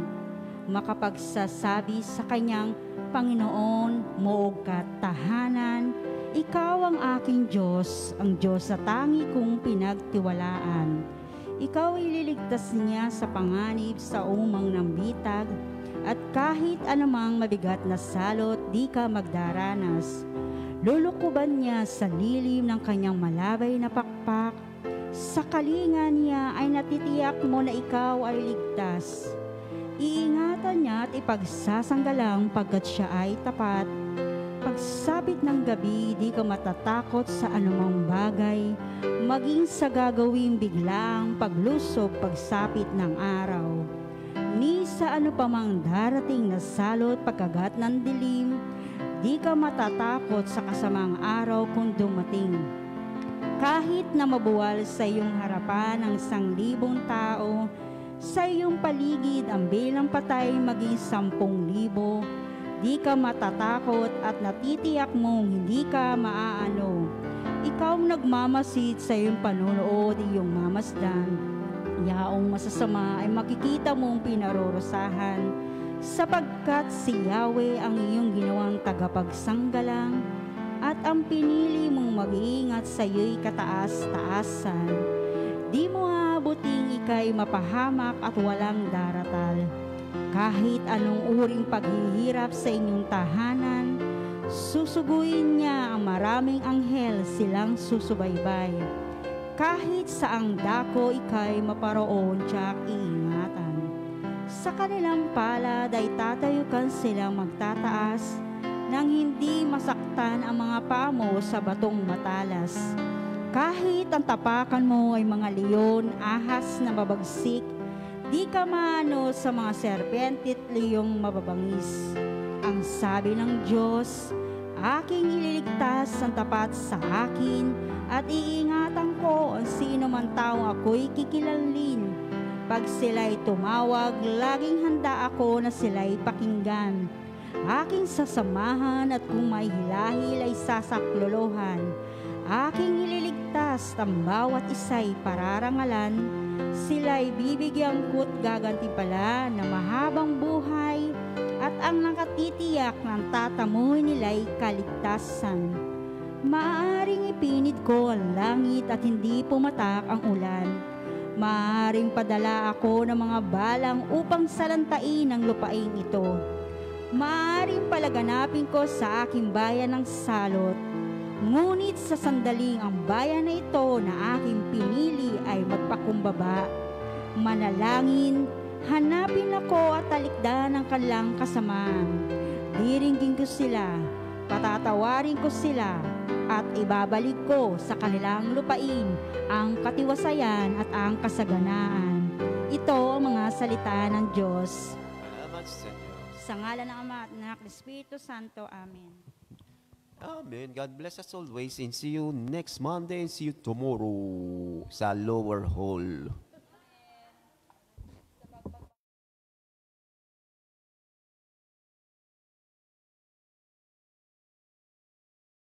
makapagsasabi sa kanyang Panginoon, moog katahanan, ikaw ang aking Diyos, ang Diyos sa tangi kong pinagtiwalaan. Ikaw ay liligtas niya sa panganib sa umang ng bitag, at kahit anumang mabigat na salot, di ka magdaranas. Lulukuban niya sa lilim ng kanyang malabay na pakpak. Sa kalinga niya ay natitiyak mo na ikaw ay ligtas. Iingatan niya at ipagsasanggalang pagkat siya ay tapat. Pagsapit ng gabi, di ka matatakot sa anumang bagay, maging sa gagawing biglang paglusob pagsapit ng araw. Ni sa ano pa mang darating na salot pagkagat ng dilim, di ka matatakot sa kasamang araw kung dumating. Kahit na mabuwal sa iyong harapan ang 1,000 tao, sa iyong paligid ang bilang patay maging 10,000, di ka matatakot at natitiyak mong hindi ka maaano. Ikaw nagmamasid sa iyong panunood, iyong mamasdan. Yaong masasama ay makikita mong pinarorosahan, sapagkat si Yahweh ang iyong ginawang tagapagsanggalang, at ang pinili mong mag-iingat sa iyo'y kataas-taasan. Di mo aabuting ika'y mapahamak at walang daratal. Kahit anong uring paghihirap sa inyong tahanan, susuguin niya ang maraming anghel silang susubaybay. Kahit saang dako ika'y maparoon tiyak iingatan. Sa kanilang palad ay tatayukan silang magtataas, nang hindi masaktan ang mga paa mo sa batong matalas. Kahit ang tapakan mo ay mga leon, ahas na mabagsik, di ka maano sa mga serpente at leyong mababangis. Ang sabi ng Diyos, aking ililigtas ang tapat sa akin, at iingatan ko ang sino man taong ako'y kikilalin. Pag sila'y tumawag, laging handa ako na sila'y pakinggan. Aking sasamahan at kung may hilahil ay sasaklolohan. Aking ililigtas ang bawat isa'y pararangalan. Sila'y bibigyan ko't gagantimpala na mahabang buhay, at ang nakatitiyak ng tatamuhin nila'y kaligtasan. Maaaring ipinit ko ang langit at hindi pumatak ang ulan. Maaaring padala ako ng mga balang upang salantain ang lupaing ito. Maaaring palaganapin ko sa aking bayan ng salot. Ngunit sa sandaling ang bayan na ito na aking pinili ay magpakumbaba. Manalangin, hanapin ako at talikdan ang kanilang kasamaan. Diringgin ko sila, patatawarin ko sila, at ibabalik ko sa kanilang lupain ang katiwasayan at ang kasaganaan. Ito ang mga salita ng Diyos. Salamat sa Diyos. Sa ngalan ng Ama at ng Anak at Espiritu Santo. Amen. Amen. God bless us always and see you next Monday and see you tomorrow sa lower hall.